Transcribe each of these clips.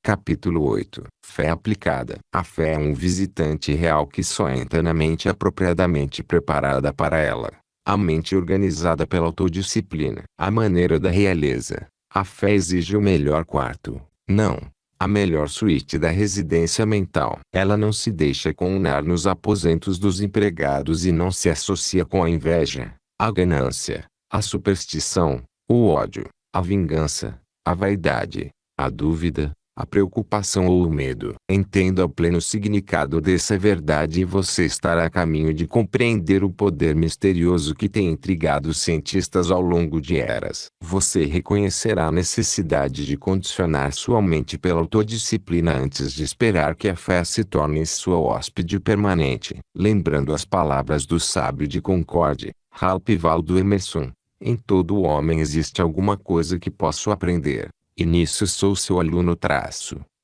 Capítulo 8. Fé aplicada. A fé é um visitante real que só entra na mente apropriadamente preparada para ela. A mente organizada pela autodisciplina. A maneira da realeza. A fé exige o melhor quarto. Não. A melhor suíte da residência mental. Ela não se deixa condenar nos aposentos dos empregados e não se associa com a inveja, a ganância, a superstição, o ódio, a vingança, a vaidade, a dúvida, a preocupação ou o medo. Entenda o pleno significado dessa verdade e você estará a caminho de compreender o poder misterioso que tem intrigado os cientistas ao longo de eras. Você reconhecerá a necessidade de condicionar sua mente pela autodisciplina antes de esperar que a fé se torne sua hóspede permanente. Lembrando as palavras do sábio de Concorde, Ralph Waldo Emerson: em todo homem existe alguma coisa que posso aprender. E nisso sou seu aluno.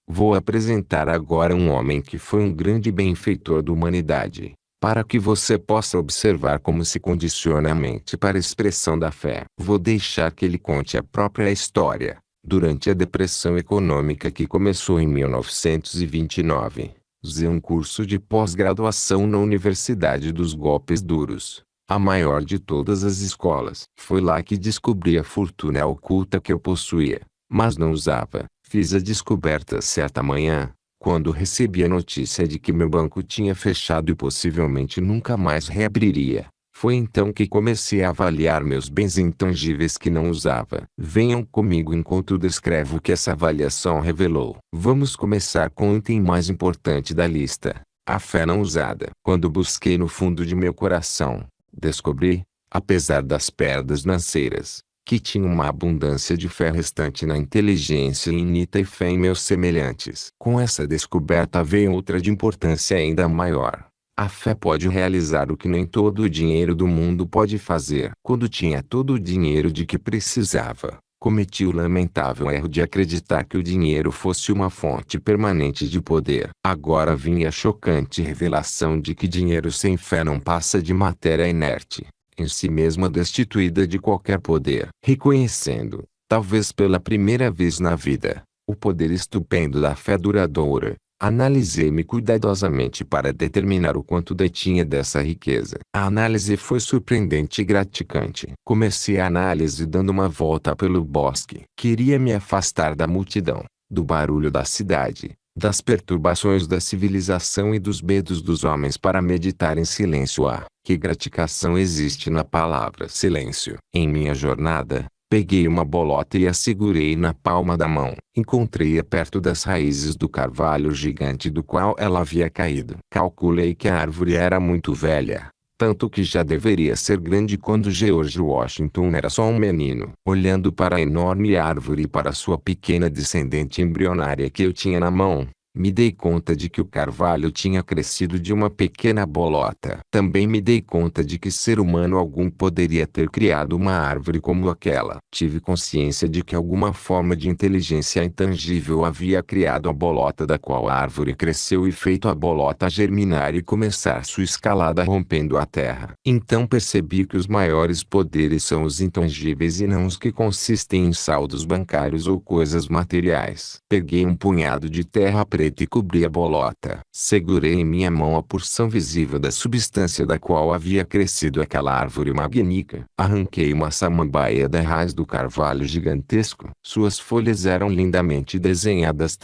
Vou apresentar agora um homem que foi um grande benfeitor da humanidade, para que você possa observar como se condiciona a mente para a expressão da fé. Vou deixar que ele conte a própria história. Durante a depressão econômica que começou em 1929, usei um curso de pós-graduação na Universidade dos Golpes Duros, a maior de todas as escolas. Foi lá que descobri a fortuna oculta que eu possuía, mas não usava. Fiz a descoberta certa manhã, quando recebi a notícia de que meu banco tinha fechado e possivelmente nunca mais reabriria. Foi então que comecei a avaliar meus bens intangíveis que não usava. Venham comigo enquanto descrevo o que essa avaliação revelou. Vamos começar com o item mais importante da lista: a fé não usada. Quando busquei no fundo de meu coração, descobri, apesar das perdas financeiras, que tinha uma abundância de fé restante na inteligência infinita e fé em meus semelhantes. Com essa descoberta veio outra de importância ainda maior. A fé pode realizar o que nem todo o dinheiro do mundo pode fazer. Quando tinha todo o dinheiro de que precisava, cometi o lamentável erro de acreditar que o dinheiro fosse uma fonte permanente de poder. Agora vinha a chocante revelação de que dinheiro sem fé não passa de matéria inerte, em si mesma destituída de qualquer poder. Reconhecendo, talvez pela primeira vez na vida, o poder estupendo da fé duradoura, analisei-me cuidadosamente para determinar o quanto detinha dessa riqueza. A análise foi surpreendente e gratificante. Comecei a análise dando uma volta pelo bosque. Queria me afastar da multidão, do barulho da cidade, das perturbações da civilização e dos medos dos homens para meditar em silêncio. Que gratificação existe na palavra silêncio. Em minha jornada, peguei uma bolota e a segurei na palma da mão. Encontrei-a perto das raízes do carvalho gigante do qual ela havia caído. Calculei que a árvore era muito velha, tanto que já deveria ser grande quando George Washington era só um menino. Olhando para a enorme árvore e para sua pequena descendente embrionária que eu tinha na mão, me dei conta de que o carvalho tinha crescido de uma pequena bolota. Também me dei conta de que ser humano algum poderia ter criado uma árvore como aquela. Tive consciência de que alguma forma de inteligência intangível havia criado a bolota da qual a árvore cresceu e feito a bolota germinar e começar sua escalada rompendo a terra. Então percebi que os maiores poderes são os intangíveis e não os que consistem em saldos bancários ou coisas materiais. Peguei um punhado de terra preta e cobri a bolota. Segurei em minha mão a porção visível da substância da qual havia crescido aquela árvore magnífica. Arranquei uma samambaia da raiz do carvalho gigantesco. Suas folhas eram lindamente desenhadas,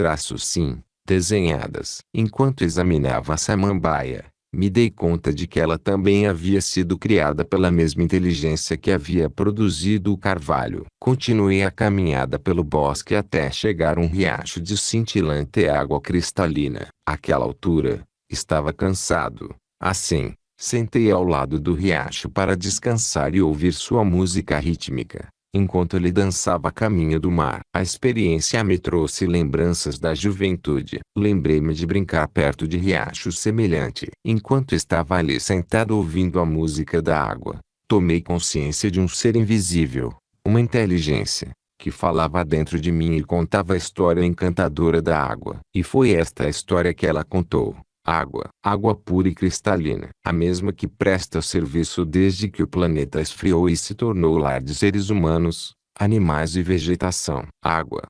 desenhadas. Enquanto examinava a samambaia, me dei conta de que ela também havia sido criada pela mesma inteligência que havia produzido o carvalho. Continuei a caminhada pelo bosque até chegar a um riacho de cintilante água cristalina. Àquela altura, estava cansado. Assim, sentei ao lado do riacho para descansar e ouvir sua música rítmica, enquanto ele dançava a caminho do mar. A experiência me trouxe lembranças da juventude. Lembrei-me de brincar perto de riacho semelhante. Enquanto estava ali sentado ouvindo a música da água, tomei consciência de um ser invisível, uma inteligência, que falava dentro de mim e contava a história encantadora da água. E foi esta a história que ela contou. Água pura e cristalina, a mesma que presta serviço desde que o planeta esfriou e se tornou lar de seres humanos, animais e vegetação. Água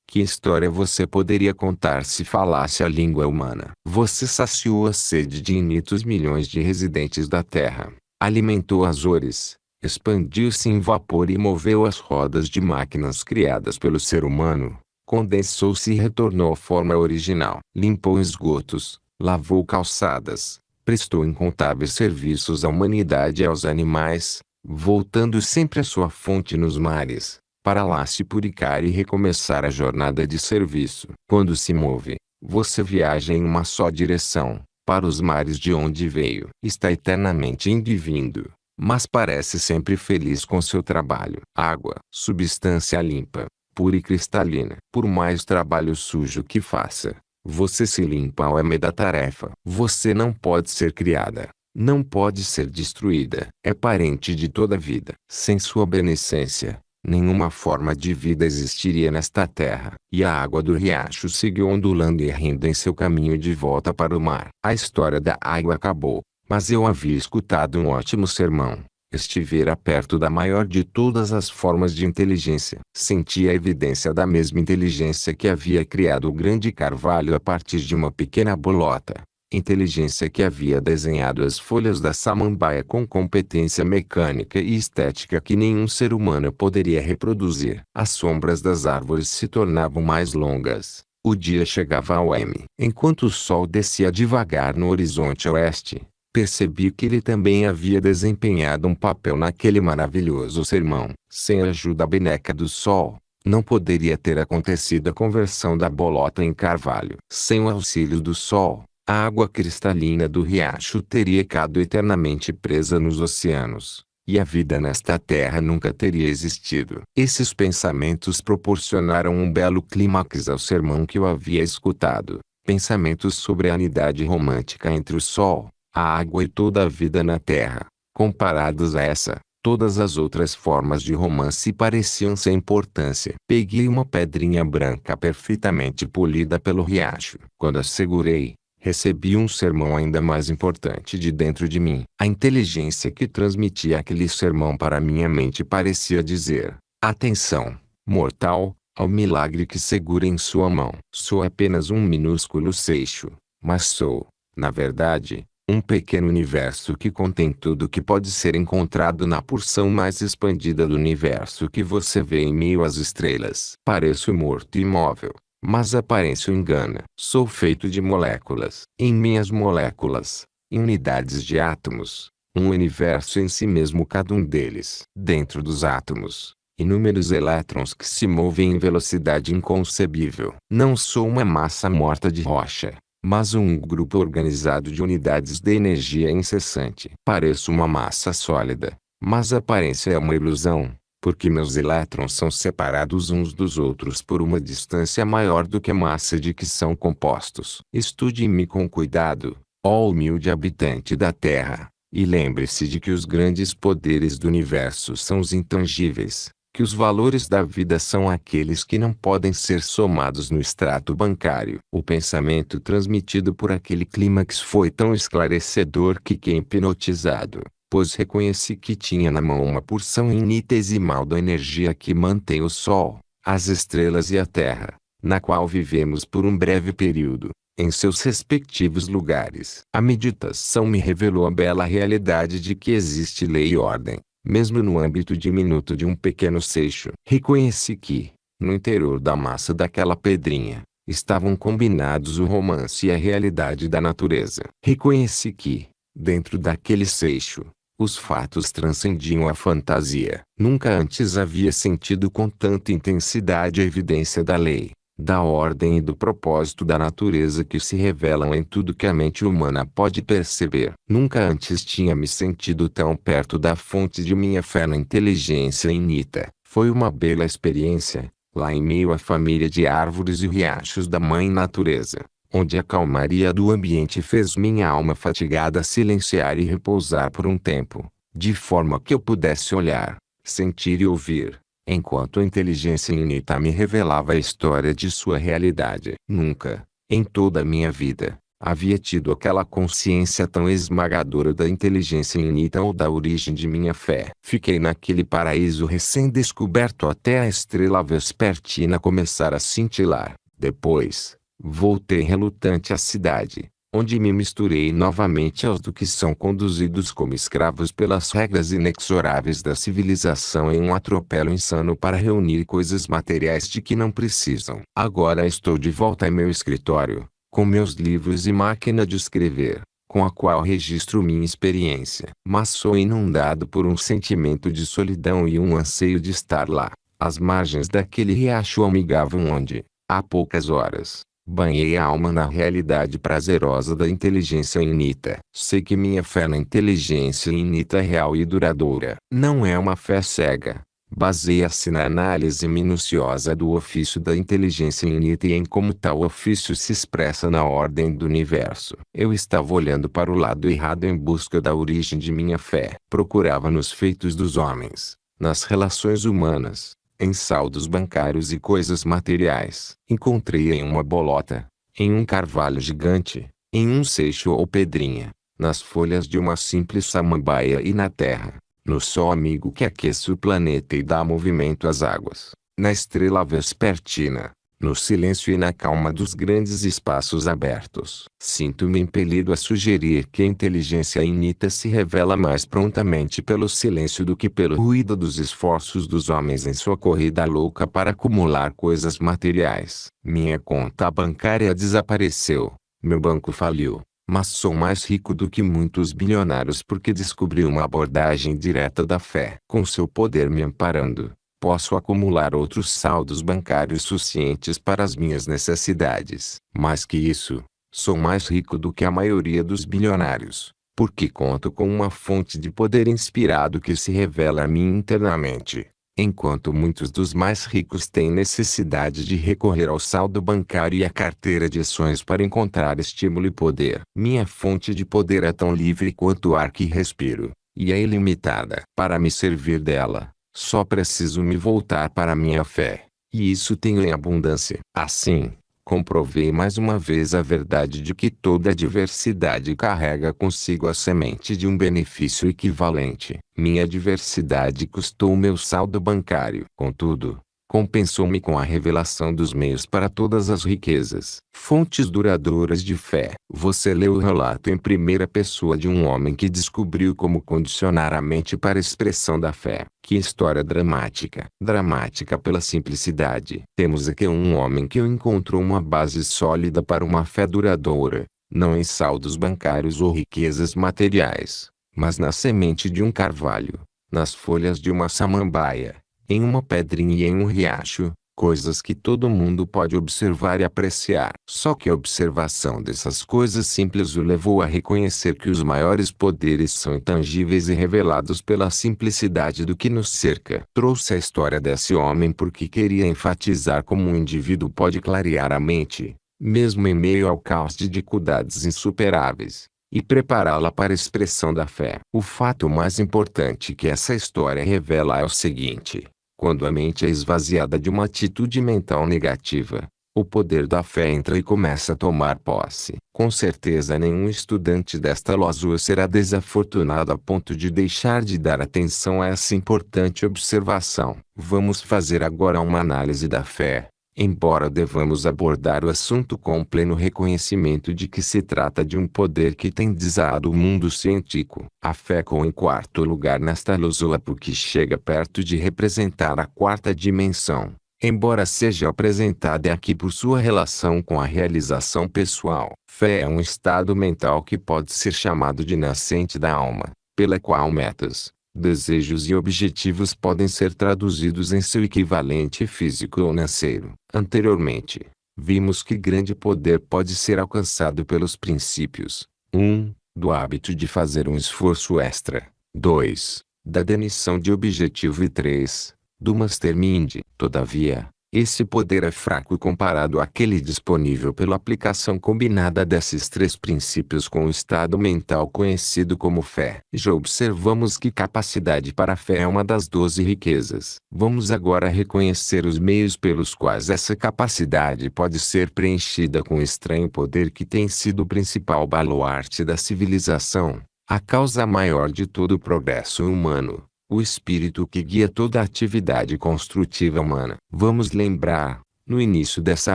Que história você poderia contar se falasse a língua humana? Você saciou a sede de infinitos milhões de residentes da Terra, alimentou Azores, expandiu-se em vapor e moveu as rodas de máquinas criadas pelo ser humano, condensou-se e retornou à forma original. Limpou esgotos, lavou calçadas, prestou incontáveis serviços à humanidade e aos animais, voltando sempre à sua fonte nos mares, para lá se purificar e recomeçar a jornada de serviço. Quando se move, você viaja em uma só direção, para os mares de onde veio. Está eternamente indo e vindo, mas parece sempre feliz com seu trabalho. Água, substância limpa, pura e cristalina. Por mais trabalho sujo que faça, você se limpa ao M da tarefa. Você não pode ser criada, não pode ser destruída. É parente de toda vida. Sem sua beneficência, nenhuma forma de vida existiria nesta terra. E a água do riacho seguiu ondulando e rindo em seu caminho de volta para o mar. A história da água acabou, mas eu havia escutado um ótimo sermão. Estivera perto da maior de todas as formas de inteligência. Senti a evidência da mesma inteligência que havia criado o grande carvalho a partir de uma pequena bolota. Inteligência que havia desenhado as folhas da samambaia com competência mecânica e estética que nenhum ser humano poderia reproduzir. As sombras das árvores se tornavam mais longas. O dia chegava ao M. Enquanto o sol descia devagar no horizonte oeste, percebi que ele também havia desempenhado um papel naquele maravilhoso sermão. Sem a ajuda benéfica do sol, não poderia ter acontecido a conversão da bolota em carvalho. Sem o auxílio do sol, a água cristalina do riacho teria ficado eternamente presa nos oceanos, e a vida nesta terra nunca teria existido. Esses pensamentos proporcionaram um belo clímax ao sermão que eu havia escutado. Pensamentos sobre a unidade romântica entre o sol, a água e toda a vida na terra. Comparados a essa, todas as outras formas de romance pareciam sem importância. Peguei uma pedrinha branca perfeitamente polida pelo riacho. Quando a segurei, recebi um sermão ainda mais importante de dentro de mim. A inteligência que transmitia aquele sermão para minha mente parecia dizer: atenção, mortal, ao milagre que segura em sua mão. Sou apenas um minúsculo seixo, mas sou, na verdade, um pequeno universo que contém tudo que pode ser encontrado na porção mais expandida do universo que você vê em meio às estrelas. Pareço morto e imóvel, mas a aparência engana. Sou feito de moléculas. Em minhas moléculas, em unidades de átomos, um universo em si mesmo cada um deles. Dentro dos átomos, inúmeros elétrons que se movem em velocidade inconcebível. Não sou uma massa morta de rocha, mas um grupo organizado de unidades de energia incessante. Pareço uma massa sólida, mas a aparência é uma ilusão, porque meus elétrons são separados uns dos outros por uma distância maior do que a massa de que são compostos. Estude-me com cuidado, ó humilde habitante da Terra, e lembre-se de que os grandes poderes do universo são os intangíveis, que os valores da vida são aqueles que não podem ser somados no extrato bancário. O pensamento transmitido por aquele clímax foi tão esclarecedor que fiquei hipnotizado, pois reconheci que tinha na mão uma porção infinitesimal da energia que mantém o Sol, as estrelas e a Terra, na qual vivemos por um breve período, em seus respectivos lugares. A meditação me revelou a bela realidade de que existe lei e ordem, mesmo no âmbito diminuto de um pequeno seixo. Reconheci que, no interior da massa daquela pedrinha, estavam combinados o romance e a realidade da natureza. Reconheci que, dentro daquele seixo, os fatos transcendiam a fantasia. Nunca antes havia sentido com tanta intensidade a evidência da lei, da ordem e do propósito da natureza que se revelam em tudo que a mente humana pode perceber. Nunca antes tinha me sentido tão perto da fonte de minha fé na inteligência infinita. Foi uma bela experiência, lá em meio à família de árvores e riachos da Mãe Natureza, onde a calmaria do ambiente fez minha alma fatigada silenciar e repousar por um tempo, de forma que eu pudesse olhar, sentir e ouvir, enquanto a inteligência infinita me revelava a história de sua realidade. Nunca, em toda a minha vida, Havia tido aquela consciência tão esmagadora da inteligência infinita ou da origem de minha fé. Fiquei naquele paraíso recém-descoberto até a estrela vespertina começar a cintilar. Depois, voltei relutante à cidade, onde me misturei novamente aos do que são conduzidos como escravos pelas regras inexoráveis da civilização em um atropelo insano para reunir coisas materiais de que não precisam. Agora estou de volta em meu escritório, com meus livros e máquina de escrever, com a qual registro minha experiência. Mas sou inundado por um sentimento de solidão e um anseio de estar lá, às margens daquele riacho amigável onde, há poucas horas, banhei a alma na realidade prazerosa da inteligência infinita. Sei que minha fé na inteligência infinita é real e duradoura. Não é uma fé cega. Baseia-se na análise minuciosa do ofício da inteligência infinita e em como tal ofício se expressa na ordem do universo. Eu estava olhando para o lado errado em busca da origem de minha fé. Procurava nos feitos dos homens, nas relações humanas, em saldos bancários e coisas materiais. Encontrei em uma bolota, em um carvalho gigante, em um seixo ou pedrinha, nas folhas de uma simples samambaia e na terra, no sol amigo que aquece o planeta e dá movimento às águas, na estrela vespertina, no silêncio e na calma dos grandes espaços abertos. Sinto-me impelido a sugerir que a inteligência infinita se revela mais prontamente pelo silêncio do que pelo ruído dos esforços dos homens em sua corrida louca para acumular coisas materiais. Minha conta bancária desapareceu, meu banco faliu. Mas sou mais rico do que muitos bilionários porque descobri uma abordagem direta da fé. Com seu poder me amparando, posso acumular outros saldos bancários suficientes para as minhas necessidades. Mais que isso, sou mais rico do que a maioria dos bilionários, porque conto com uma fonte de poder inspirado que se revela a mim internamente. Enquanto muitos dos mais ricos têm necessidade de recorrer ao saldo bancário e à carteira de ações para encontrar estímulo e poder, minha fonte de poder é tão livre quanto o ar que respiro, e é ilimitada. Para me servir dela, só preciso me voltar para a minha fé, e isso tenho em abundância. Assim, comprovei mais uma vez a verdade de que toda diversidade carrega consigo a semente de um benefício equivalente. Minha diversidade custou meu saldo bancário. Contudo, compensou-me com a revelação dos meios para todas as riquezas. Fontes duradouras de fé. Você leu o relato em primeira pessoa de um homem que descobriu como condicionar a mente para a expressão da fé. Que história dramática. Dramática pela simplicidade. Temos aqui um homem que encontrou uma base sólida para uma fé duradoura, não em saldos bancários ou riquezas materiais, mas na semente de um carvalho, nas folhas de uma samambaia, em uma pedrinha e em um riacho, coisas que todo mundo pode observar e apreciar. Só que a observação dessas coisas simples o levou a reconhecer que os maiores poderes são intangíveis e revelados pela simplicidade do que nos cerca. Trouxe a história desse homem porque queria enfatizar como um indivíduo pode clarear a mente, mesmo em meio ao caos de dificuldades insuperáveis, e prepará-la para a expressão da fé. O fato mais importante que essa história revela é o seguinte: quando a mente é esvaziada de uma atitude mental negativa, o poder da fé entra e começa a tomar posse. Com certeza nenhum estudante desta losua será desafortunado a ponto de deixar de dar atenção a essa importante observação. Vamos fazer agora uma análise da fé. Embora devamos abordar o assunto com pleno reconhecimento de que se trata de um poder que tem desarrado o mundo científico, a fé ficou em quarto lugar nesta losua porque chega perto de representar a quarta dimensão, embora seja apresentada aqui por sua relação com a realização pessoal. Fé é um estado mental que pode ser chamado de nascente da alma, pela qual metas, desejos e objetivos podem ser traduzidos em seu equivalente físico ou financeiro. Anteriormente, vimos que grande poder pode ser alcançado pelos princípios: 1. Do hábito de fazer um esforço extra. 2. Da definição de objetivo e 3. Do mastermind. Todavia, Esse poder é fraco comparado àquele disponível pela aplicação combinada desses três princípios com o estado mental conhecido como fé. Já observamos que capacidade para a fé é uma das 12 riquezas. Vamos agora reconhecer os meios pelos quais essa capacidade pode ser preenchida com o estranho poder que tem sido o principal baluarte da civilização, a causa maior de todo o progresso humano. O espírito que guia toda a atividade construtiva humana. Vamos lembrar, no início dessa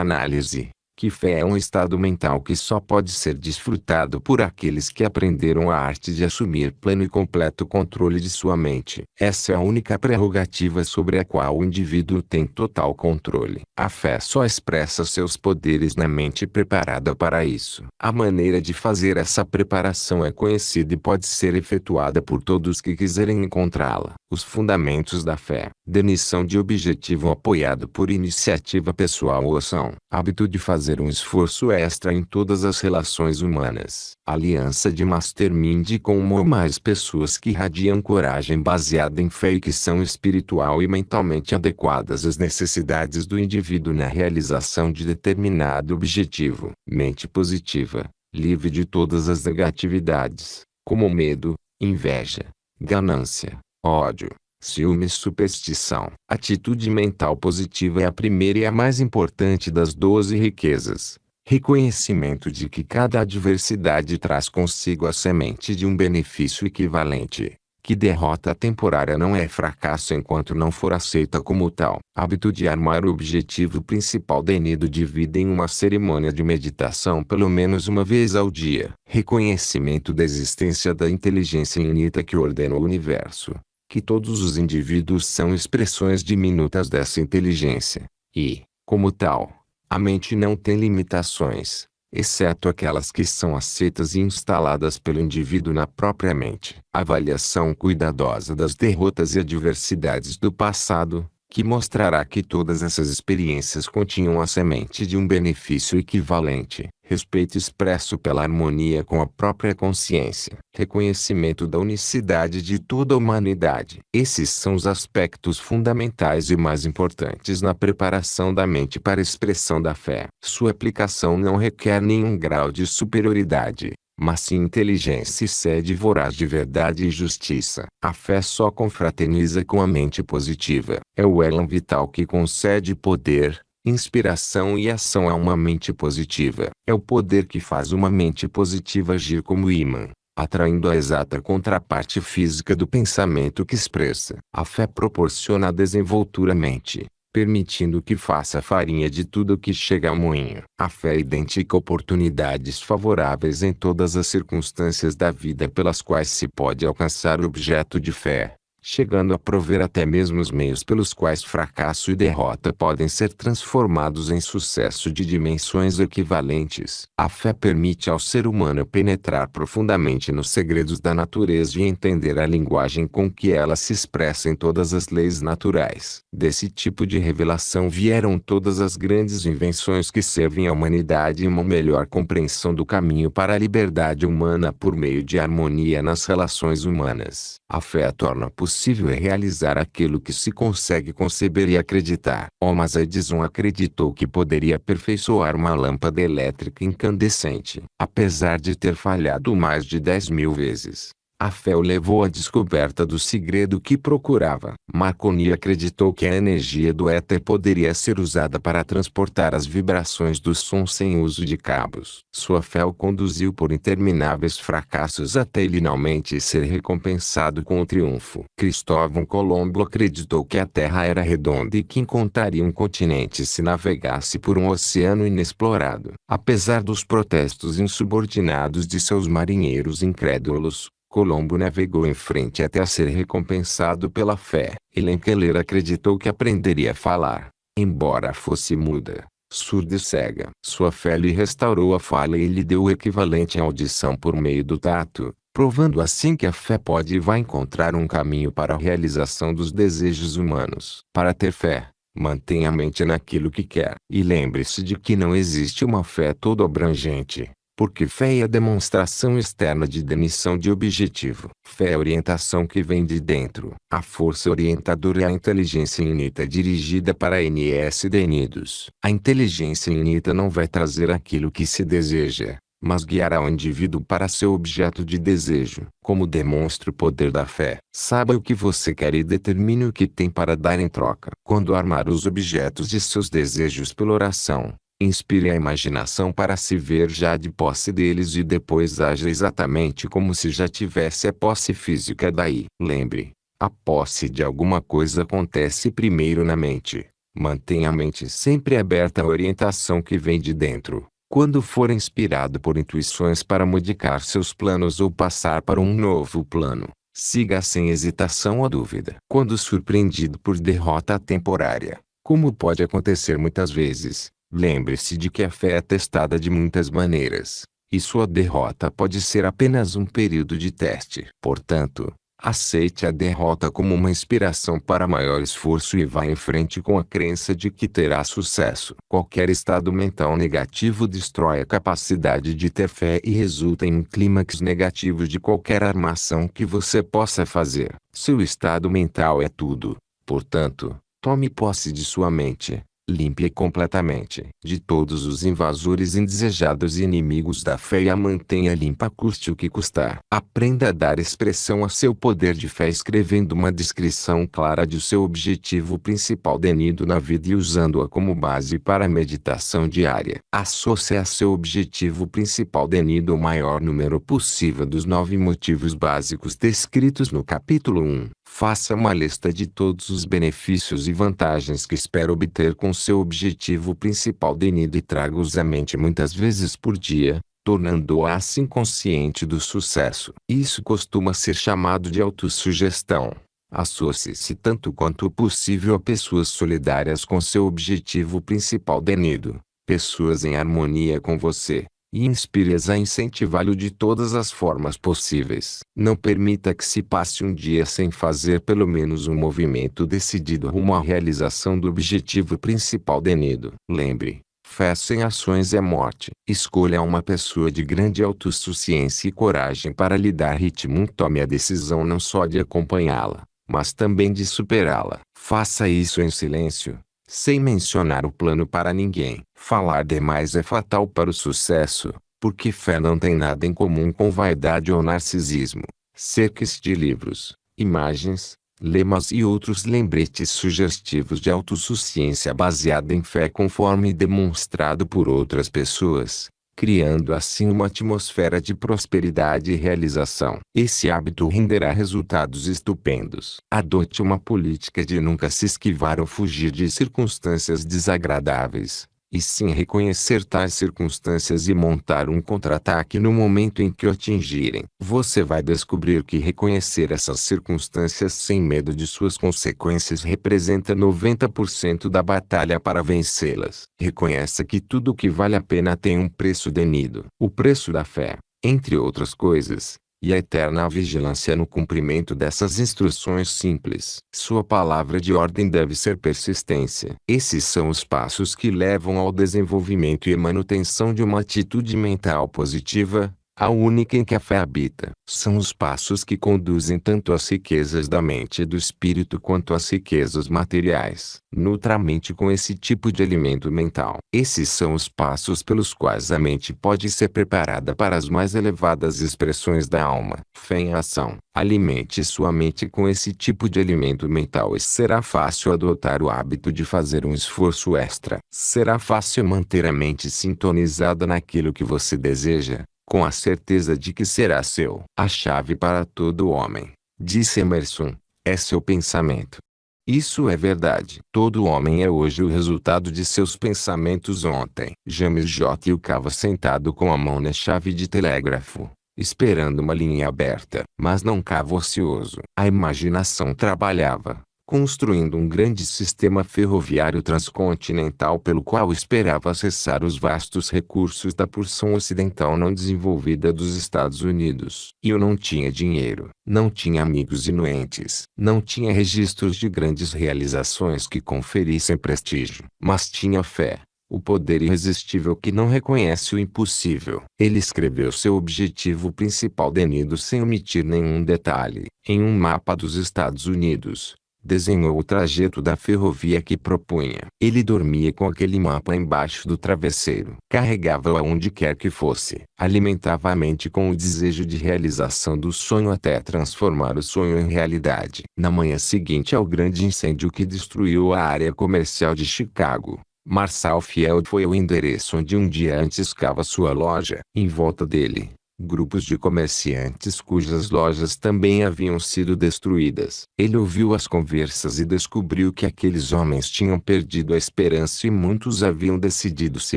análise, que fé é um estado mental que só pode ser desfrutado por aqueles que aprenderam a arte de assumir pleno e completo controle de sua mente. Essa é a única prerrogativa sobre a qual o indivíduo tem total controle. A fé só expressa seus poderes na mente preparada para isso. A maneira de fazer essa preparação é conhecida e pode ser efetuada por todos que quiserem encontrá-la. Os fundamentos da fé. Definição de objetivo apoiado por iniciativa pessoal ou ação. Hábito de fazer um esforço extra em todas as relações humanas. Aliança de mastermind com uma ou mais pessoas que irradiam coragem baseada em fé e que são espiritual e mentalmente adequadas às necessidades do indivíduo na realização de determinado objetivo. Mente positiva, livre de todas as negatividades, como medo, inveja, ganância, ódio, ciúme e superstição. Atitude mental positiva é a primeira e a mais importante das 12 riquezas. Reconhecimento de que cada adversidade traz consigo a semente de um benefício equivalente. Que derrota temporária não é fracasso enquanto não for aceita como tal. Hábito de armar o objetivo principal definido de vida em uma cerimônia de meditação pelo menos uma vez ao dia. Reconhecimento da existência da inteligência infinita que ordena o universo. Que todos os indivíduos são expressões diminutas dessa inteligência. E, como tal, a mente não tem limitações, exceto aquelas que são aceitas e instaladas pelo indivíduo na própria mente. Avaliação cuidadosa das derrotas e adversidades do passado, que mostrará que todas essas experiências continham a semente de um benefício equivalente. Respeito expresso pela harmonia com a própria consciência. Reconhecimento da unicidade de toda a humanidade. Esses são os aspectos fundamentais e mais importantes na preparação da mente para a expressão da fé. Sua aplicação não requer nenhum grau de superioridade, mas sim inteligência e sede voraz de verdade e justiça. A fé só confraterniza com a mente positiva. É o elan vital que concede poder, inspiração e ação a uma mente positiva. É o poder que faz uma mente positiva agir como ímã, atraindo a exata contraparte física do pensamento que expressa. A fé proporciona a desenvoltura mente, permitindo que faça farinha de tudo que chega ao moinho. A fé identifica oportunidades favoráveis em todas as circunstâncias da vida pelas quais se pode alcançar o objeto de fé, chegando a prover até mesmo os meios pelos quais fracasso e derrota podem ser transformados em sucesso de dimensões equivalentes. A fé permite ao ser humano penetrar profundamente nos segredos da natureza e entender a linguagem com que ela se expressa em todas as leis naturais. Desse tipo de revelação vieram todas as grandes invenções que servem à humanidade e uma melhor compreensão do caminho para a liberdade humana por meio de harmonia nas relações humanas. A fé torna possível realizar aquilo que se consegue conceber e acreditar. Thomas Edison acreditou que poderia aperfeiçoar uma lâmpada elétrica incandescente. Apesar de ter falhado mais de 10.000 vezes, a fé o levou à descoberta do segredo que procurava. Marconi acreditou que a energia do éter poderia ser usada para transportar as vibrações do som sem uso de cabos. Sua fé o conduziu por intermináveis fracassos até ele finalmente ser recompensado com o triunfo. Cristóvão Colombo acreditou que a Terra era redonda e que encontraria um continente se navegasse por um oceano inexplorado. Apesar dos protestos insubordinados de seus marinheiros incrédulos, Colombo navegou em frente até a ser recompensado pela fé. Helen Keller acreditou que aprenderia a falar, embora fosse muda, surda e cega. Sua fé lhe restaurou a fala e lhe deu o equivalente à audição por meio do tato, provando assim que a fé pode e vai encontrar um caminho para a realização dos desejos humanos. Para ter fé, mantenha a mente naquilo que quer. E lembre-se de que não existe uma fé todo abrangente, Porque fé é a demonstração externa de definição de objetivo. Fé é a orientação que vem de dentro. A força orientadora é a inteligência inita dirigida para NS definidos. A inteligência inita não vai trazer aquilo que se deseja, mas guiará o indivíduo para seu objeto de desejo. Como demonstra o poder da fé? Saiba o que você quer e determine o que tem para dar em troca. Quando armar os objetos de seus desejos pela oração, inspire a imaginação para se ver já de posse deles e depois haja exatamente como se já tivesse a posse física daí. Lembre, a posse de alguma coisa acontece primeiro na mente. Mantenha a mente sempre aberta à orientação que vem de dentro. Quando for inspirado por intuições para modificar seus planos ou passar para um novo plano, siga sem hesitação ou dúvida. Quando surpreendido por derrota temporária, como pode acontecer muitas vezes, lembre-se de que a fé é testada de muitas maneiras, e sua derrota pode ser apenas um período de teste. Portanto, aceite a derrota como uma inspiração para maior esforço e vá em frente com a crença de que terá sucesso. Qualquer estado mental negativo destrói a capacidade de ter fé e resulta em um clímax negativo de qualquer armação que você possa fazer. Seu estado mental é tudo. Portanto, tome posse de sua mente. Limpe-a completamente de todos os invasores indesejados e inimigos da fé e a mantenha limpa custe o que custar. Aprenda a dar expressão a seu poder de fé escrevendo uma descrição clara de seu objetivo principal definido na vida e usando-a como base para a meditação diária. Associe a seu objetivo principal definido o maior número possível dos 9 motivos básicos descritos no capítulo 1. Faça uma lista de todos os benefícios e vantagens que espera obter com seu objetivo principal definido e traga-os à mente muitas vezes por dia, tornando-a assim consciente do sucesso. Isso costuma ser chamado de autossugestão. Associe-se tanto quanto possível a pessoas solidárias com seu objetivo principal definido, pessoas em harmonia com você, e inspire-as a incentivá-lo de todas as formas possíveis. Não permita que se passe um dia sem fazer pelo menos um movimento decidido rumo à realização do objetivo principal definido. Lembre, fé sem ações é morte. Escolha uma pessoa de grande autossuficiência e coragem para lhe dar ritmo. Tome a decisão não só de acompanhá-la, mas também de superá-la. Faça isso em silêncio, sem mencionar o plano para ninguém. Falar demais é fatal para o sucesso, porque fé não tem nada em comum com vaidade ou narcisismo. Cerque-se de livros, imagens, lemas e outros lembretes sugestivos de autossuficiência baseada em fé conforme demonstrado por outras pessoas, criando assim uma atmosfera de prosperidade e realização. Esse hábito renderá resultados estupendos. Adote uma política de nunca se esquivar ou fugir de circunstâncias desagradáveis, e sim reconhecer tais circunstâncias e montar um contra-ataque no momento em que o atingirem. Você vai descobrir que reconhecer essas circunstâncias sem medo de suas consequências representa 90% da batalha para vencê-las. Reconheça que tudo que vale a pena tem um preço definido. O preço da fé, entre outras coisas, e a eterna vigilância no cumprimento dessas instruções simples. Sua palavra de ordem deve ser persistência. Esses são os passos que levam ao desenvolvimento e manutenção de uma atitude mental positiva, a única em que a fé habita. São os passos que conduzem tanto às riquezas da mente e do espírito quanto às riquezas materiais. Nutra a mente com esse tipo de alimento mental. Esses são os passos pelos quais a mente pode ser preparada para as mais elevadas expressões da alma. Fé em ação. Alimente sua mente com esse tipo de alimento mental e será fácil adotar o hábito de fazer um esforço extra. Será fácil manter a mente sintonizada naquilo que você deseja, com a certeza de que será seu. A chave para todo homem, disse Emerson, é seu pensamento. Isso é verdade. Todo homem é hoje o resultado de seus pensamentos ontem. James J. Yukawa sentado com a mão na chave de telégrafo, esperando uma linha aberta, mas não cava ocioso. A imaginação trabalhava, construindo um grande sistema ferroviário transcontinental pelo qual esperava acessar os vastos recursos da porção ocidental não desenvolvida dos Estados Unidos. E eu não tinha dinheiro, não tinha amigos inuentes, não tinha registros de grandes realizações que conferissem prestígio, mas tinha fé. o poder irresistível que não reconhece o impossível. Ele escreveu seu objetivo principal denido sem omitir nenhum detalhe. Em um mapa dos Estados Unidos, desenhou o trajeto da ferrovia que propunha. Ele dormia com aquele mapa embaixo do travesseiro. Carregava-o aonde quer que fosse. Alimentava a mente com o desejo de realização do sonho até transformar o sonho em realidade. Na manhã seguinte ao grande incêndio que destruiu a área comercial de Chicago, Marshall Field foi ao endereço onde um dia antes ficava sua loja. Em volta dele, grupos de comerciantes cujas lojas também haviam sido destruídas. Ele ouviu as conversas e descobriu que aqueles homens tinham perdido a esperança e muitos haviam decidido se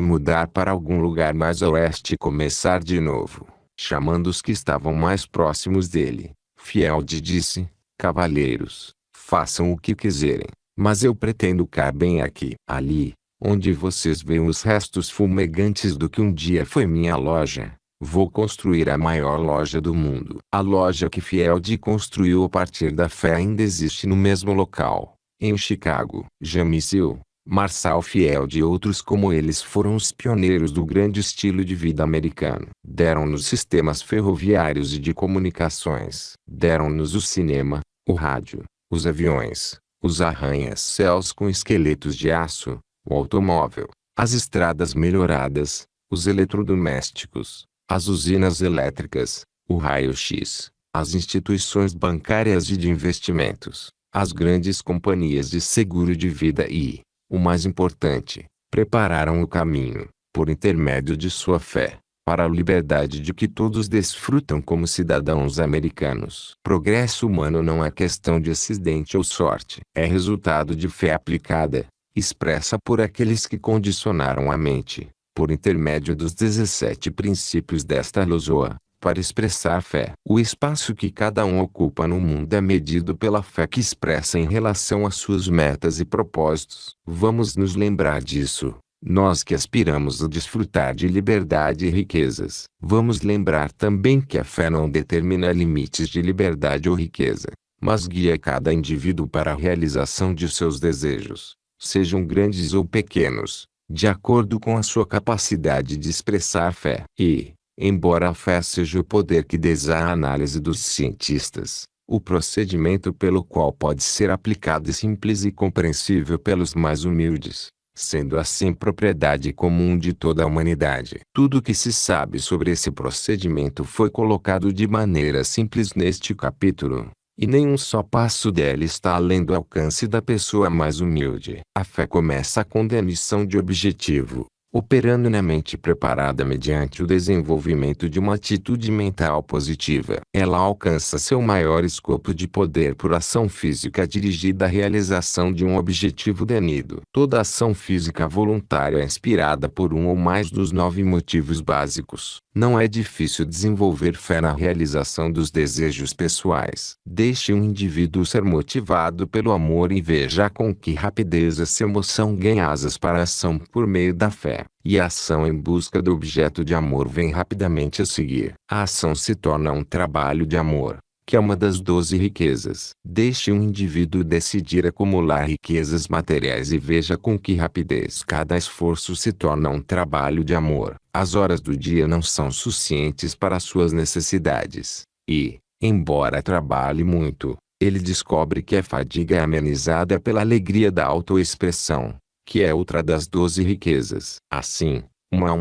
mudar para algum lugar mais a oeste e começar de novo. Chamando os que estavam mais próximos dele, Field disse: "Cavalheiros, façam o que quiserem, mas eu pretendo ficar bem aqui." Ali, onde vocês veem os restos fumegantes do que um dia foi minha loja, vou construir a maior loja do mundo. A loja que Field construiu a partir da fé ainda existe no mesmo local, em Chicago. James Hill, Marshall Field e outros como eles foram os pioneiros do grande estilo de vida americano. Deram-nos sistemas ferroviários e de comunicações. Deram-nos o cinema, o rádio, os aviões, os arranha-céus com esqueletos de aço, o automóvel, as estradas melhoradas, os eletrodomésticos, as usinas elétricas, o raio-x, as instituições bancárias e de investimentos, as grandes companhias de seguro de vida e, o mais importante, prepararam o caminho, por intermédio de sua fé, para a liberdade de que todos desfrutam como cidadãos americanos. Progresso humano não é questão de acidente ou sorte. É resultado de fé aplicada, expressa por aqueles que condicionaram a mente, por intermédio dos 17 princípios desta lozoa, para expressar fé. O espaço que cada um ocupa no mundo é medido pela fé que expressa em relação às suas metas e propósitos. Vamos nos lembrar disso, nós que aspiramos a desfrutar de liberdade e riquezas. Vamos lembrar também que a fé não determina limites de liberdade ou riqueza, mas guia cada indivíduo para a realização de seus desejos, sejam grandes ou pequenos, de acordo com a sua capacidade de expressar fé. E, embora a fé seja o poder que desa a análise dos cientistas, o procedimento pelo qual pode ser aplicado é simples e compreensível pelos mais humildes, sendo assim propriedade comum de toda a humanidade. Tudo o que se sabe sobre esse procedimento foi colocado de maneira simples neste capítulo, e nenhum só passo dela está além do alcance da pessoa mais humilde. A fé começa com definição de objetivo, operando na mente preparada mediante o desenvolvimento de uma atitude mental positiva. Ela alcança seu maior escopo de poder por ação física dirigida à realização de um objetivo definido. Toda ação física voluntária é inspirada por um ou mais dos 9 motivos básicos. Não é difícil desenvolver fé na realização dos desejos pessoais. Deixe um indivíduo ser motivado pelo amor e veja com que rapidez essa emoção ganha asas para a ação por meio da fé. E a ação em busca do objeto de amor vem rapidamente a seguir. A ação se torna um trabalho de amor, que é uma das 12 riquezas. Deixe um indivíduo decidir acumular riquezas materiais e veja com que rapidez cada esforço se torna um trabalho de amor. As horas do dia não são suficientes para suas necessidades, e, embora trabalhe muito, ele descobre que a fadiga é amenizada pela alegria da autoexpressão, que é outra das 12 riquezas. Assim,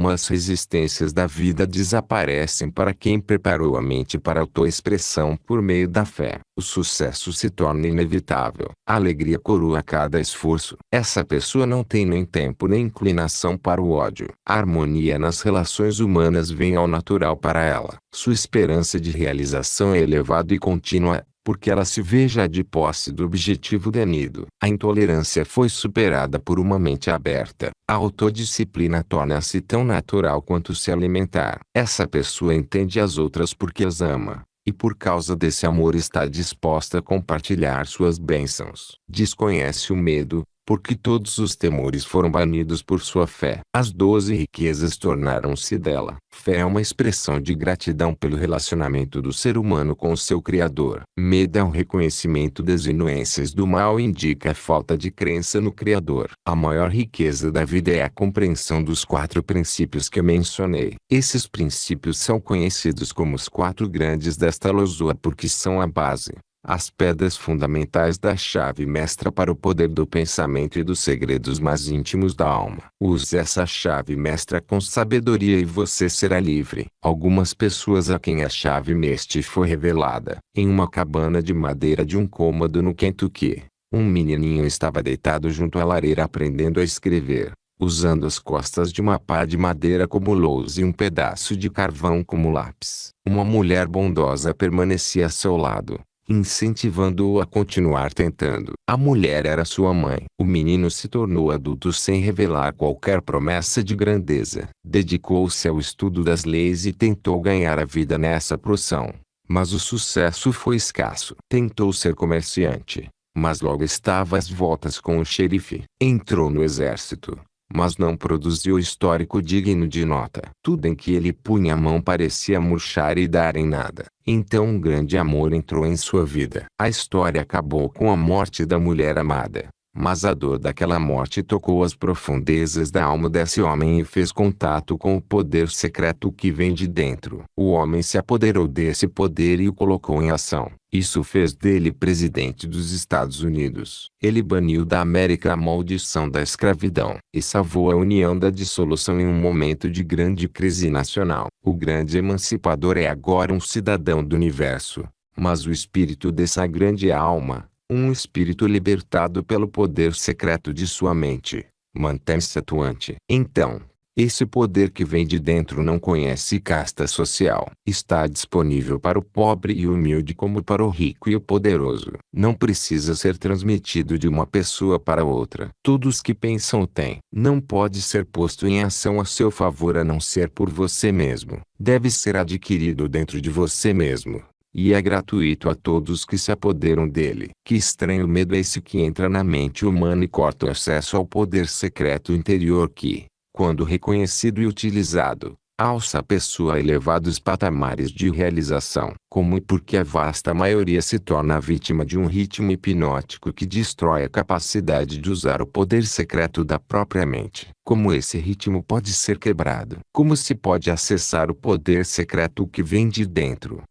as resistências da vida desaparecem para quem preparou a mente para a autoexpressão por meio da fé. O sucesso se torna inevitável. A alegria coroa cada esforço. Essa pessoa não tem nem tempo nem inclinação para o ódio. A harmonia nas relações humanas vem ao natural para ela. Sua esperança de realização é elevada e contínua, porque ela se vê já de posse do objetivo definido. A intolerância foi superada por uma mente aberta. A autodisciplina torna-se tão natural quanto se alimentar. Essa pessoa entende as outras porque as ama, e por causa desse amor está disposta a compartilhar suas bênçãos. Desconhece o medo, porque todos os temores foram banidos por sua fé. As 12 riquezas tornaram-se dela. Fé é uma expressão de gratidão pelo relacionamento do ser humano com o seu Criador. Medo é um reconhecimento das inúencies do mal e indica a falta de crença no Criador. A maior riqueza da vida é a compreensão dos 4 princípios que mencionei. Esses princípios são conhecidos como os 4 grandes desta lozoa porque são a base, as pedras fundamentais da chave mestra para o poder do pensamento e dos segredos mais íntimos da alma. Use essa chave mestra com sabedoria e você será livre. Algumas pessoas a quem a chave mestra foi revelada. Em uma cabana de madeira de um cômodo no Kentucky, um menininho estava deitado junto à lareira aprendendo a escrever, usando as costas de uma pá de madeira como lousa e um pedaço de carvão como lápis. Uma mulher bondosa permanecia a seu lado, incentivando-o a continuar tentando. A mulher era sua mãe. O menino se tornou adulto sem revelar qualquer promessa de grandeza. Dedicou-se ao estudo das leis e tentou ganhar a vida nessa profissão. Mas o sucesso foi escasso. Tentou ser comerciante, mas logo estava às voltas com o xerife. Entrou no exército, mas não produziu histórico digno de nota. Tudo em que ele punha a mão parecia murchar e dar em nada. Então um grande amor entrou em sua vida. A história acabou com a morte da mulher amada, mas a dor daquela morte tocou as profundezas da alma desse homem e fez contato com o poder secreto que vem de dentro. O homem se apoderou desse poder e o colocou em ação. Isso fez dele presidente dos Estados Unidos. Ele baniu da América a maldição da escravidão e salvou a União da dissolução em um momento de grande crise nacional. O grande emancipador é agora um cidadão do universo, mas o espírito dessa grande alma, um espírito libertado pelo poder secreto de sua mente, mantém-se atuante. Então, esse poder que vem de dentro não conhece casta social. Está disponível para o pobre e humilde como para o rico e o poderoso. Não precisa ser transmitido de uma pessoa para outra. Todos que pensam o têm. Não pode ser posto em ação a seu favor a não ser por você mesmo. Deve ser adquirido dentro de você mesmo. E é gratuito a todos que se apoderam dele. Que estranho medo é esse que entra na mente humana e corta o acesso ao poder secreto interior que, quando reconhecido e utilizado, alça a pessoa a elevados patamares de realização. Como e por que a vasta maioria se torna vítima de um ritmo hipnótico que destrói a capacidade de usar o poder secreto da própria mente? Como esse ritmo pode ser quebrado? Como se pode acessar o poder secreto que vem de dentro?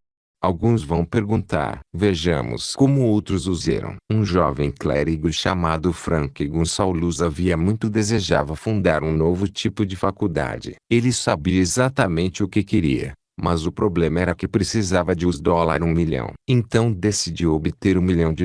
Alguns vão perguntar. Vejamos como outros usaram. Um jovem clérigo chamado Frank Gonçalves havia muito desejava fundar um novo tipo de faculdade. Ele sabia exatamente o que queria, mas o problema era que precisava de US$ 1 milhão. Então decidiu obter US$ 1 milhão.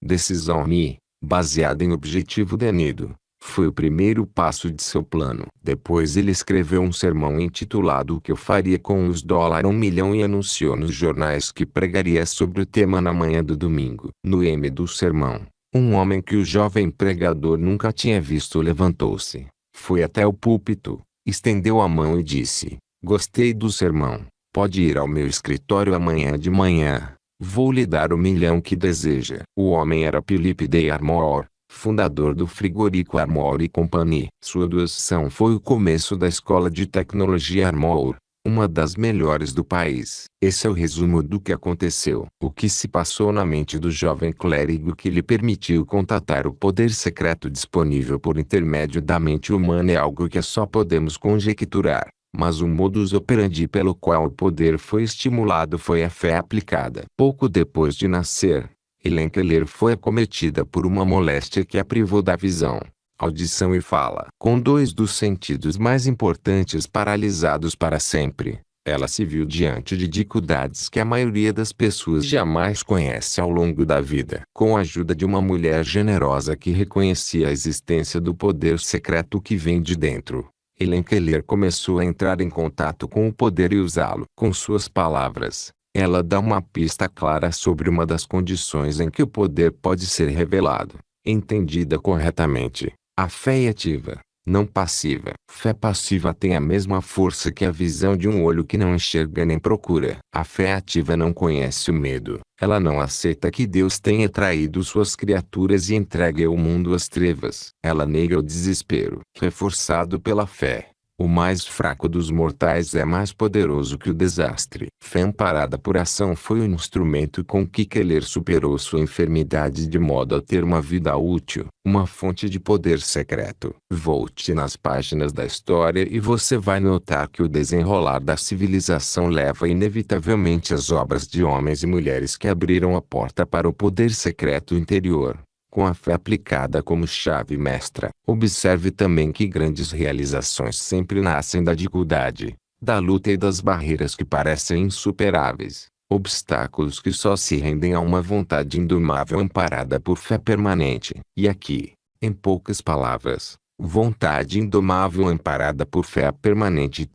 Decisão Mi, baseada em objetivo definido, foi o primeiro passo de seu plano. Depois ele escreveu um sermão intitulado O que eu faria com os $1 milhão e anunciou nos jornais que pregaria sobre o tema na manhã do domingo. No M do sermão, um homem que o jovem pregador nunca tinha visto levantou-se, foi até o púlpito, estendeu a mão e disse: "Gostei do sermão, pode ir ao meu escritório amanhã de manhã. Vou lhe dar o milhão que deseja." O homem era Philip D. Armour, fundador do frigorífico Armour Company. Sua doação foi o começo da escola de tecnologia Armour, uma das melhores do país. Esse é o resumo do que aconteceu. O que se passou na mente do jovem clérigo que lhe permitiu contatar o poder secreto disponível por intermédio da mente humana é algo que só podemos conjecturar. Mas o modus operandi pelo qual o poder foi estimulado foi a fé aplicada. Pouco depois de nascer, Helen Keller foi acometida por uma moléstia que a privou da visão, audição e fala. Com 2 dos sentidos mais importantes paralisados para sempre, ela se viu diante de dificuldades que a maioria das pessoas jamais conhece ao longo da vida. Com a ajuda de uma mulher generosa que reconhecia a existência do poder secreto que vem de dentro, Helen Keller começou a entrar em contato com o poder e usá-lo. Com suas palavras, ela dá uma pista clara sobre uma das condições em que o poder pode ser revelado. Entendida corretamente, a fé é ativa. não passiva. Fé passiva tem a mesma força que a visão de um olho que não enxerga nem procura. A fé ativa não conhece o medo. Ela não aceita que Deus tenha traído suas criaturas e entregue ao mundo as trevas. Ela nega o desespero. Reforçado pela fé, o mais fraco dos mortais é mais poderoso que o desastre. Fé amparada por ação foi o instrumento com que Keller superou sua enfermidade de modo a ter uma vida útil, uma fonte de poder secreto. Volte nas páginas da história e você vai notar que o desenrolar da civilização leva inevitavelmente às obras de homens e mulheres que abriram a porta para o poder secreto interior, com a fé aplicada como chave mestra. Observe também que grandes realizações sempre nascem da dificuldade, da luta e das barreiras que parecem insuperáveis, obstáculos que só se rendem a uma vontade indomável amparada por fé permanente. E aqui, em poucas palavras, vontade indomável amparada por fé permanente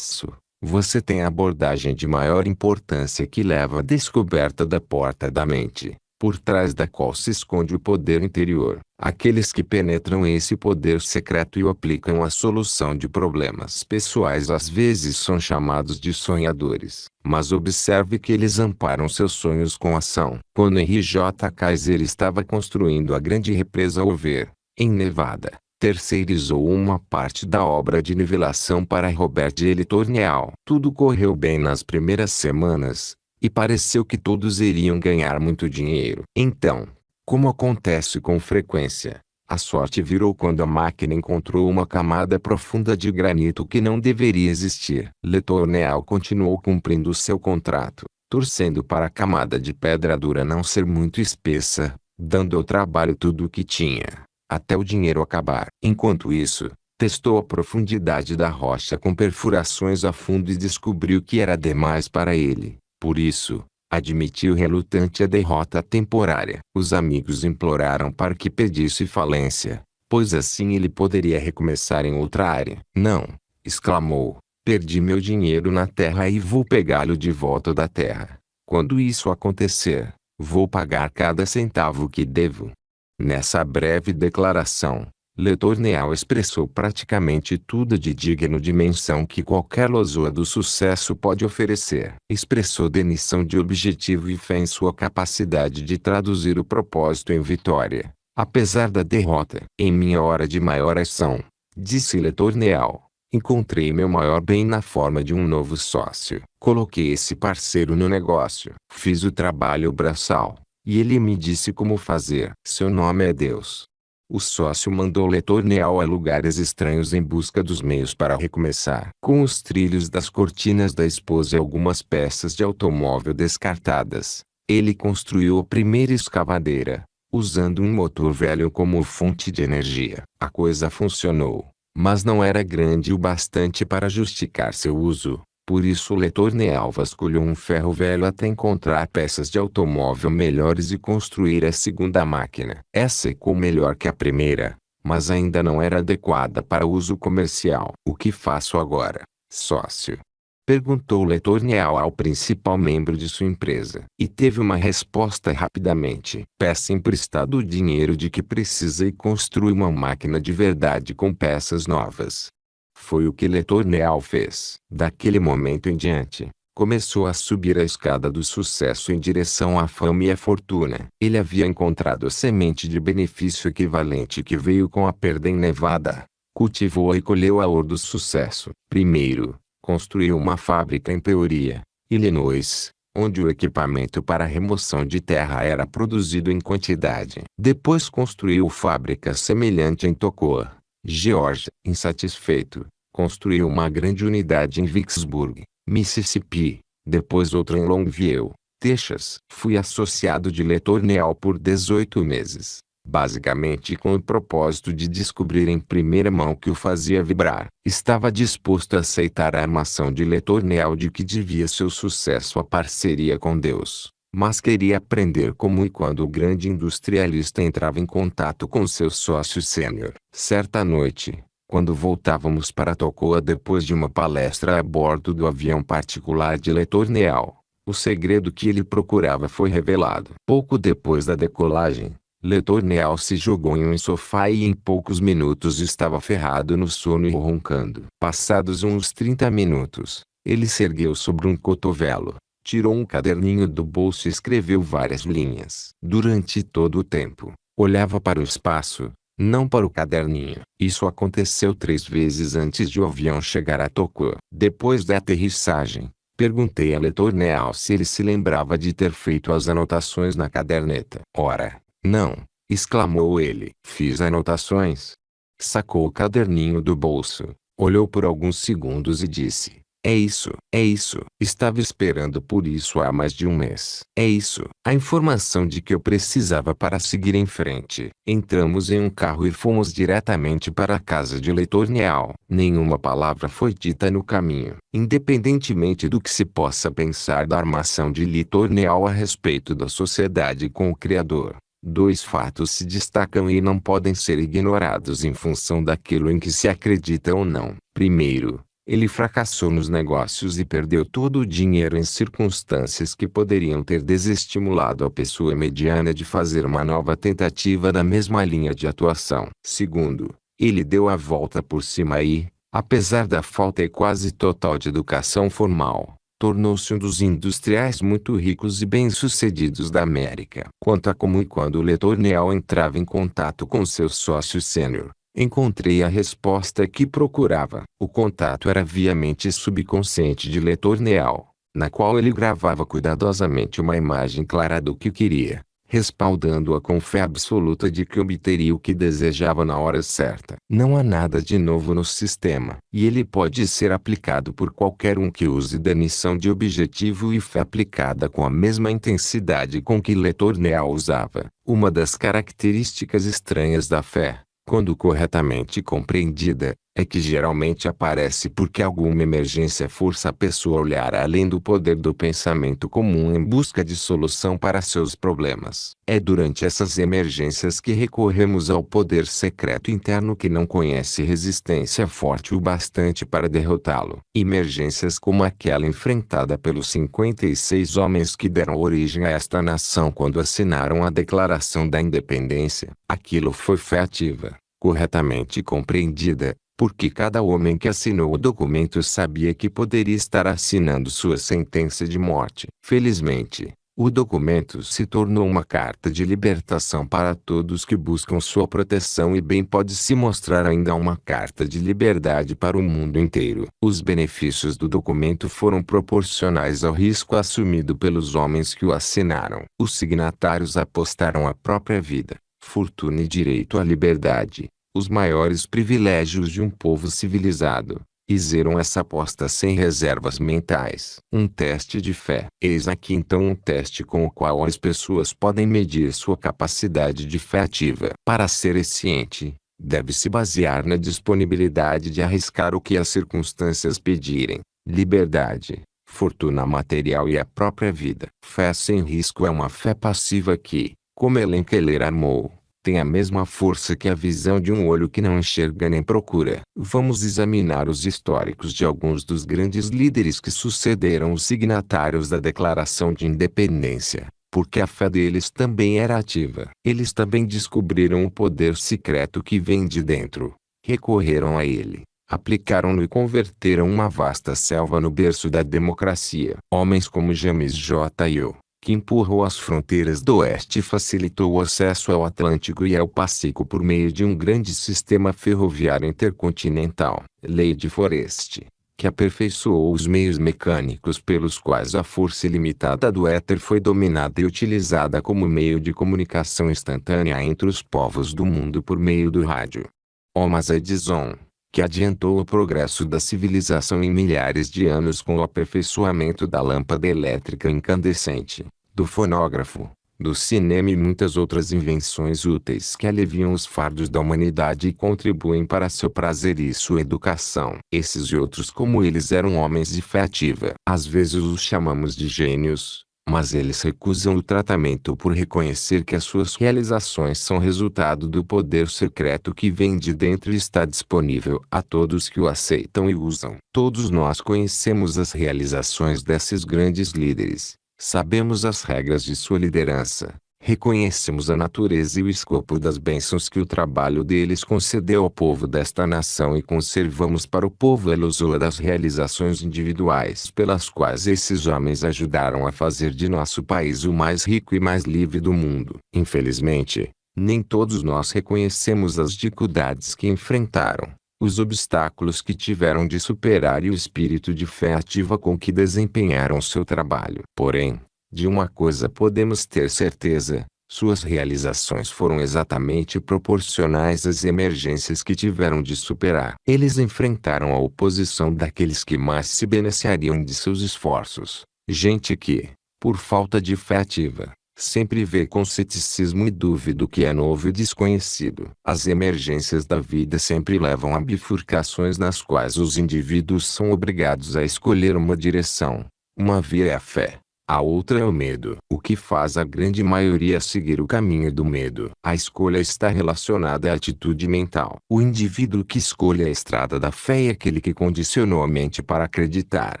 você tem a abordagem de maior importância que leva à descoberta da porta da mente, por trás da qual se esconde o poder interior. Aqueles que penetram esse poder secreto e o aplicam à solução de problemas pessoais às vezes são chamados de sonhadores. Mas observe que eles amparam seus sonhos com ação. Quando Henry J. Kaiser estava construindo a grande represa Hoover, em Nevada, terceirizou uma parte da obra de nivelação para Robert L. Torneal. Tudo correu bem nas primeiras semanas, e pareceu que todos iriam ganhar muito dinheiro. Então, como acontece com frequência, a sorte virou quando a máquina encontrou uma camada profunda de granito que não deveria existir. Le Torneal continuou cumprindo seu contrato, torcendo para a camada de pedra dura não ser muito espessa, dando ao trabalho tudo o que tinha, até o dinheiro acabar. Enquanto isso, testou a profundidade da rocha com perfurações a fundo e descobriu que era demais para ele. Por isso, admitiu relutante a derrota temporária. Os amigos imploraram para que pedisse falência, pois assim ele poderia recomeçar em outra área. Não, exclamou, perdi meu dinheiro na terra e vou pegá-lo de volta da terra. Quando isso acontecer, vou pagar cada centavo que devo. Nessa breve declaração, Le Torneal expressou praticamente tudo de digno de menção que qualquer lozoa do sucesso pode oferecer. Expressou demissão de objetivo e fé em sua capacidade de traduzir o propósito em vitória, apesar da derrota. Em minha hora de maior ação, disse Le Torneal, encontrei meu maior bem na forma de um novo sócio. Coloquei esse parceiro no negócio. Fiz o trabalho braçal, e ele me disse como fazer. Seu nome é Deus. O sócio mandou Le Torneal a lugares estranhos em busca dos meios para recomeçar. Com os trilhos das cortinas da esposa e algumas peças de automóvel descartadas, ele construiu a primeira escavadeira, usando um motor velho como fonte de energia. A coisa funcionou, mas não era grande o bastante para justificar seu uso. Por isso Le Torneal vasculhou um ferro velho até encontrar peças de automóvel melhores e construir a segunda máquina. Essa ficou melhor que a primeira, mas ainda não era adequada para uso comercial. O que faço agora, sócio? Perguntou Le Torneal ao principal membro de sua empresa. E teve uma resposta rapidamente. Peça emprestado o dinheiro de que precisa e construa uma máquina de verdade com peças novas. Foi o que Le Torneal fez. Daquele momento em diante, começou a subir a escada do sucesso em direção à fama e à fortuna. Ele havia encontrado a semente de benefício equivalente que veio com a perda em Nevada. Cultivou-a e colheu-a do sucesso. Primeiro, construiu uma fábrica em Peoria, Illinois, onde o equipamento para remoção de terra era produzido em quantidade. Depois construiu fábrica semelhante em Toccoa, Geórgia. Insatisfeito, construiu uma grande unidade em Vicksburg, Mississippi, depois outra em Longview, Texas. Fui associado de Le Torneal por 18 meses, basicamente com o propósito de descobrir em primeira mão o que o fazia vibrar. Estava disposto a aceitar a armação de Le Torneal de que devia seu sucesso à parceria com Deus, mas queria aprender como e quando o grande industrialista entrava em contato com seu sócio sênior. Certa noite, quando voltávamos para Toccoa depois de uma palestra a bordo do avião particular de Le Torneal, o segredo que ele procurava foi revelado. Pouco depois da decolagem, Letourneau se jogou em um sofá e em poucos minutos estava ferrado no sono e roncando. Passados uns 30 minutos, ele se ergueu sobre um cotovelo, tirou um caderninho do bolso e escreveu várias linhas. Durante todo o tempo, olhava para o espaço, não para o caderninho. Isso aconteceu 3 vezes antes de o avião chegar a Tokyo. Depois da aterrissagem, perguntei a Letourneau se ele se lembrava de ter feito as anotações na caderneta. Ora, não, exclamou ele. Fiz anotações. Sacou o caderninho do bolso, olhou por alguns segundos e disse: é isso, é isso. Estava esperando por isso há mais de um mês. É isso, a informação de que eu precisava para seguir em frente. Entramos em um carro e fomos diretamente para a casa de Letourneau. Nenhuma palavra foi dita no caminho. Independentemente do que se possa pensar da armação de Letourneau a respeito da sociedade com o Criador, dois fatos se destacam e não podem ser ignorados em função daquilo em que se acredita ou não. Primeiro, ele fracassou nos negócios e perdeu todo o dinheiro em circunstâncias que poderiam ter desestimulado a pessoa mediana de fazer uma nova tentativa da mesma linha de atuação. Segundo, ele deu a volta por cima e, apesar da falta e quase total de educação formal, tornou-se um dos industriais muito ricos e bem-sucedidos da América. Quanto a como e quando Letourneau entrava em contato com seu sócio sênior, encontrei a resposta que procurava. O contato era via mente subconsciente de Letourneau, na qual ele gravava cuidadosamente uma imagem clara do que queria, respaldando-a com fé absoluta de que obteria o que desejava na hora certa. Não há nada de novo no sistema, e ele pode ser aplicado por qualquer um que use da missão de objetivo e fé aplicada com a mesma intensidade com que Letourneau usava. Uma das características estranhas da fé, quando corretamente compreendida, é que geralmente aparece porque alguma emergência força a pessoa a olhar além do poder do pensamento comum em busca de solução para seus problemas. É durante essas emergências que recorremos ao poder secreto interno que não conhece resistência forte o bastante para derrotá-lo. Emergências como aquela enfrentada pelos 56 homens que deram origem a esta nação quando assinaram a Declaração da Independência. Aquilo foi fé ativa, corretamente compreendida, porque cada homem que assinou o documento sabia que poderia estar assinando sua sentença de morte. Felizmente, o documento se tornou uma carta de libertação para todos que buscam sua proteção e bem pode se mostrar ainda uma carta de liberdade para o mundo inteiro. Os benefícios do documento foram proporcionais ao risco assumido pelos homens que o assinaram. Os signatários apostaram a própria vida, fortuna e direito à liberdade, os maiores privilégios de um povo civilizado, e fizeram essa aposta sem reservas mentais. Um teste de fé. Eis aqui então um teste com o qual as pessoas podem medir sua capacidade de fé ativa. Para ser eficiente, deve-se basear na disponibilidade de arriscar o que as circunstâncias pedirem: liberdade, fortuna material e a própria vida. Fé sem risco é uma fé passiva que, como Helen Keller armou, tem a mesma força que a visão de um olho que não enxerga nem procura. Vamos examinar os históricos de alguns dos grandes líderes que sucederam os signatários da Declaração de Independência, porque a fé deles também era ativa. Eles também descobriram o poder secreto que vem de dentro, recorreram a ele, aplicaram-no e converteram uma vasta selva no berço da democracia. Homens como James J. Yo, que empurrou as fronteiras do Oeste e facilitou o acesso ao Atlântico e ao Pacífico por meio de um grande sistema ferroviário intercontinental. Lady Forest, que aperfeiçoou os meios mecânicos pelos quais a força ilimitada do éter foi dominada e utilizada como meio de comunicação instantânea entre os povos do mundo por meio do rádio. Thomas Edison, que adiantou o progresso da civilização em milhares de anos com o aperfeiçoamento da lâmpada elétrica incandescente, do fonógrafo, do cinema e muitas outras invenções úteis que aliviam os fardos da humanidade e contribuem para seu prazer e sua educação. Esses e outros como eles eram homens de fé ativa. Às vezes os chamamos de gênios, mas eles recusam o tratamento por reconhecer que as suas realizações são resultado do poder secreto que vem de dentro e está disponível a todos que o aceitam e usam. Todos nós conhecemos as realizações desses grandes líderes, sabemos as regras de sua liderança, Reconhecemos a natureza e o escopo das bênçãos que o trabalho deles concedeu ao povo desta nação e conservamos para o povo a ilusão das realizações individuais pelas quais esses homens ajudaram a fazer de nosso país o mais rico e mais livre do mundo. Infelizmente, nem todos nós reconhecemos as dificuldades que enfrentaram, os obstáculos que tiveram de superar e o espírito de fé ativa com que desempenharam seu trabalho. Porém, de uma coisa podemos ter certeza: suas realizações foram exatamente proporcionais às emergências que tiveram de superar. Eles enfrentaram a oposição daqueles que mais se beneficiariam de seus esforços, gente que, por falta de fé ativa, sempre vê com ceticismo e dúvida o que é novo e desconhecido. As emergências da vida sempre levam a bifurcações nas quais os indivíduos são obrigados a escolher uma direção. Uma via é a fé, a outra é o medo. O que faz a grande maioria seguir o caminho do medo? A escolha está relacionada à atitude mental. O indivíduo que escolhe a estrada da fé é aquele que condicionou a mente para acreditar.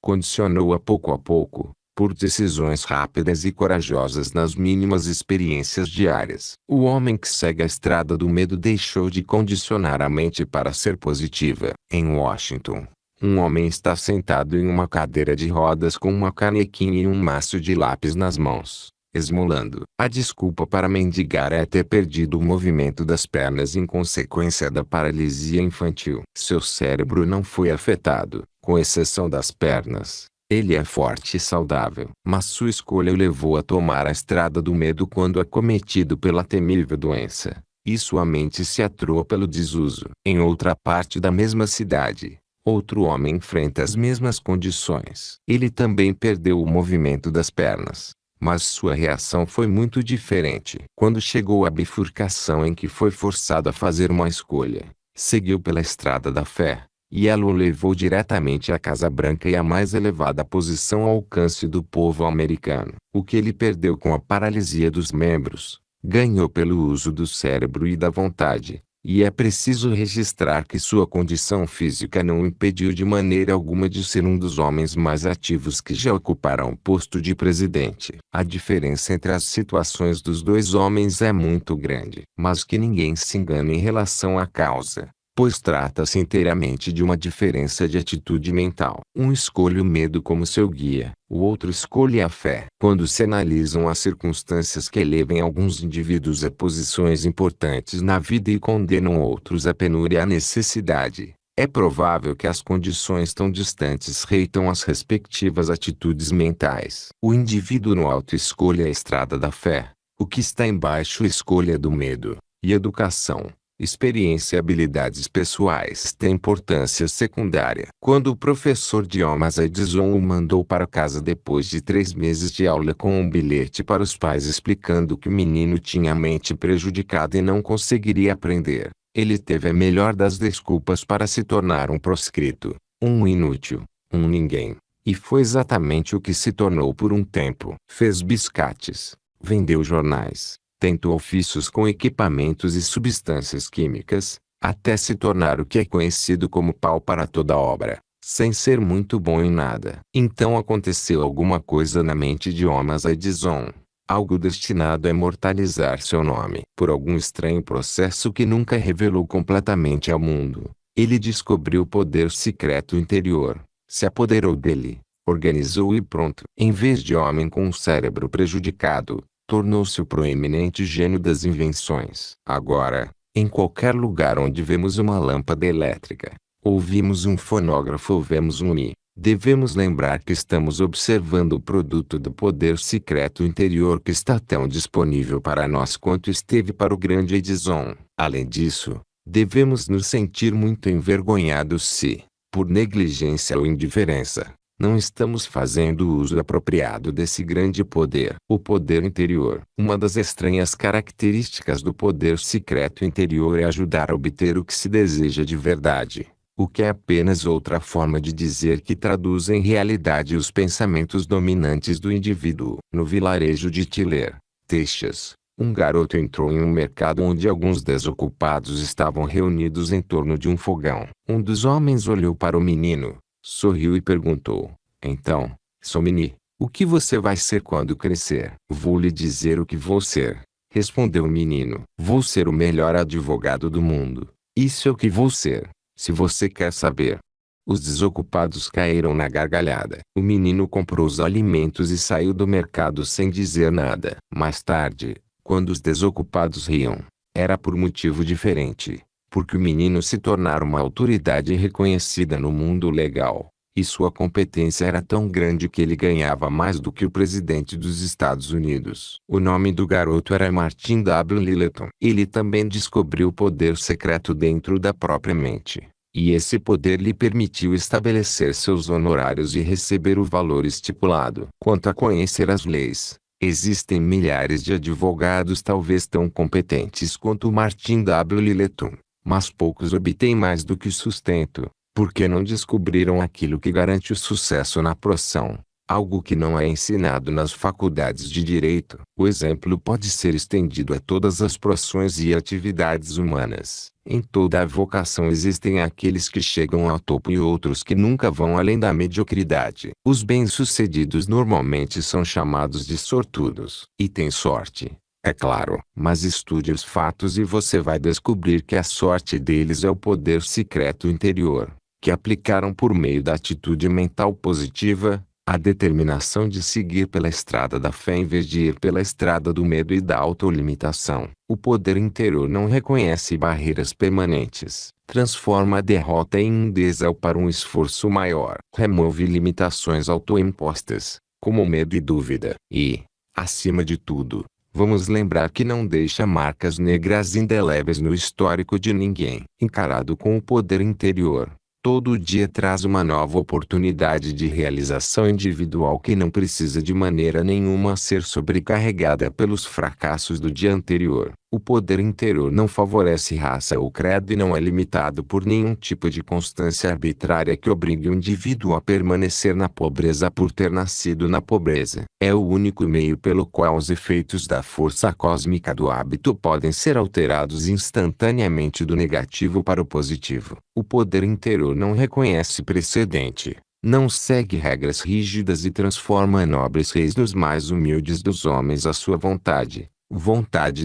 Condicionou-a pouco a pouco, por decisões rápidas e corajosas nas mínimas experiências diárias. O homem que segue a estrada do medo deixou de condicionar a mente para ser positiva. Em Washington, um homem está sentado em uma cadeira de rodas com uma canequinha e um maço de lápis nas mãos, esmolando. A desculpa para mendigar é ter perdido o movimento das pernas em consequência da paralisia infantil. Seu cérebro não foi afetado, com exceção das pernas. Ele é forte e saudável. Mas sua escolha o levou a tomar a estrada do medo quando acometido pela temível doença, e sua mente se atrou pelo desuso. Em outra parte da mesma cidade, outro homem enfrenta as mesmas condições. Ele também perdeu o movimento das pernas, mas sua reação foi muito diferente. Quando chegou à bifurcação em que foi forçado a fazer uma escolha, seguiu pela estrada da fé, e ela o levou diretamente à Casa Branca e à mais elevada posição ao alcance do povo americano. O que ele perdeu com a paralisia dos membros, ganhou pelo uso do cérebro e da vontade. E é preciso registrar que sua condição física não o impediu de maneira alguma de ser um dos homens mais ativos que já ocuparam o posto de presidente. A diferença entre as situações dos dois homens é muito grande. Mas que ninguém se engane em relação à causa, pois trata-se inteiramente de uma diferença de atitude mental. Um escolhe o medo como seu guia, o outro escolhe a fé. Quando se analisam as circunstâncias que levem alguns indivíduos a posições importantes na vida e condenam outros à penúria e à necessidade, é provável que as condições tão distantes reitam as respectivas atitudes mentais. O indivíduo no alto escolhe a estrada da fé, o que está embaixo escolhe a do medo, e educação, experiência e habilidades pessoais têm importância secundária. Quando o professor Thomas Edison o mandou para casa depois de 3 meses de aula com um bilhete para os pais explicando que o menino tinha a mente prejudicada e não conseguiria aprender, ele teve a melhor das desculpas para se tornar um proscrito, um inútil, um ninguém. E foi exatamente o que se tornou por um tempo. Fez biscates, vendeu jornais, tentou ofícios com equipamentos e substâncias químicas, até se tornar o que é conhecido como pau para toda obra, sem ser muito bom em nada. Então aconteceu alguma coisa na mente de Thomas Edison, algo destinado a imortalizar seu nome. Por algum estranho processo que nunca revelou completamente ao mundo, ele descobriu o poder secreto interior, se apoderou dele, organizou e pronto. Em vez de homem com um cérebro prejudicado, tornou-se o proeminente gênio das invenções. Agora, em qualquer lugar onde vemos uma lâmpada elétrica, ouvimos um fonógrafo ou vemos um i, devemos lembrar que estamos observando o produto do poder secreto interior que está tão disponível para nós quanto esteve para o grande Edison. Além disso, devemos nos sentir muito envergonhados se, por negligência ou indiferença, não estamos fazendo uso apropriado desse grande poder. O poder interior. Uma das estranhas características do poder secreto interior é ajudar a obter o que se deseja de verdade, o que é apenas outra forma de dizer que traduz em realidade os pensamentos dominantes do indivíduo. No vilarejo de Tiller, Texas, um garoto entrou em um mercado onde alguns desocupados estavam reunidos em torno de um fogão. Um dos homens olhou para o menino, sorriu e perguntou: "Então, seu menino, O que você vai ser quando crescer? Vou lhe dizer o que vou ser, respondeu o menino. Vou ser o melhor advogado do mundo. Isso é o que vou ser, se você quer saber. Os desocupados caíram na gargalhada. O menino comprou os alimentos e saiu do mercado sem dizer nada. Mais tarde, quando os desocupados riam, era por motivo diferente. Porque o menino se tornara uma autoridade reconhecida no mundo legal. E sua competência era tão grande que ele ganhava mais do que o presidente dos Estados Unidos. O nome do garoto era Martin W. Littleton. Ele também descobriu o poder secreto dentro da própria mente. E esse poder lhe permitiu estabelecer seus honorários e receber o valor estipulado. Quanto a conhecer as leis, existem milhares de advogados talvez tão competentes quanto Martin W. Littleton, mas poucos obtêm mais do que sustento, porque não descobriram aquilo que garante o sucesso na profissão. Algo que não é ensinado nas faculdades de direito. O exemplo pode ser estendido a todas as profissões e atividades humanas. Em toda a vocação existem aqueles que chegam ao topo e outros que nunca vão além da mediocridade. Os bem-sucedidos normalmente são chamados de sortudos. E têm sorte, é claro. Mas estude os fatos e você vai descobrir que a sorte deles é o poder secreto interior, que aplicaram por meio da atitude mental positiva, a determinação de seguir pela estrada da fé em vez de ir pela estrada do medo e da autolimitação. O poder interior não reconhece barreiras permanentes. Transforma a derrota em um degrau para um esforço maior. Remove limitações autoimpostas, como medo e dúvida. E, acima de tudo, vamos lembrar que não deixa marcas negras indeléveis no histórico de ninguém. Encarado com o poder interior, todo dia traz uma nova oportunidade de realização individual que não precisa de maneira nenhuma ser sobrecarregada pelos fracassos do dia anterior. O poder interior não favorece raça ou credo e não é limitado por nenhum tipo de constância arbitrária que obrigue o indivíduo a permanecer na pobreza por ter nascido na pobreza. É o único meio pelo qual os efeitos da força cósmica do hábito podem ser alterados instantaneamente do negativo para o positivo. O poder interior não reconhece precedente, não segue regras rígidas e transforma nobres reis dos mais humildes dos homens à sua vontade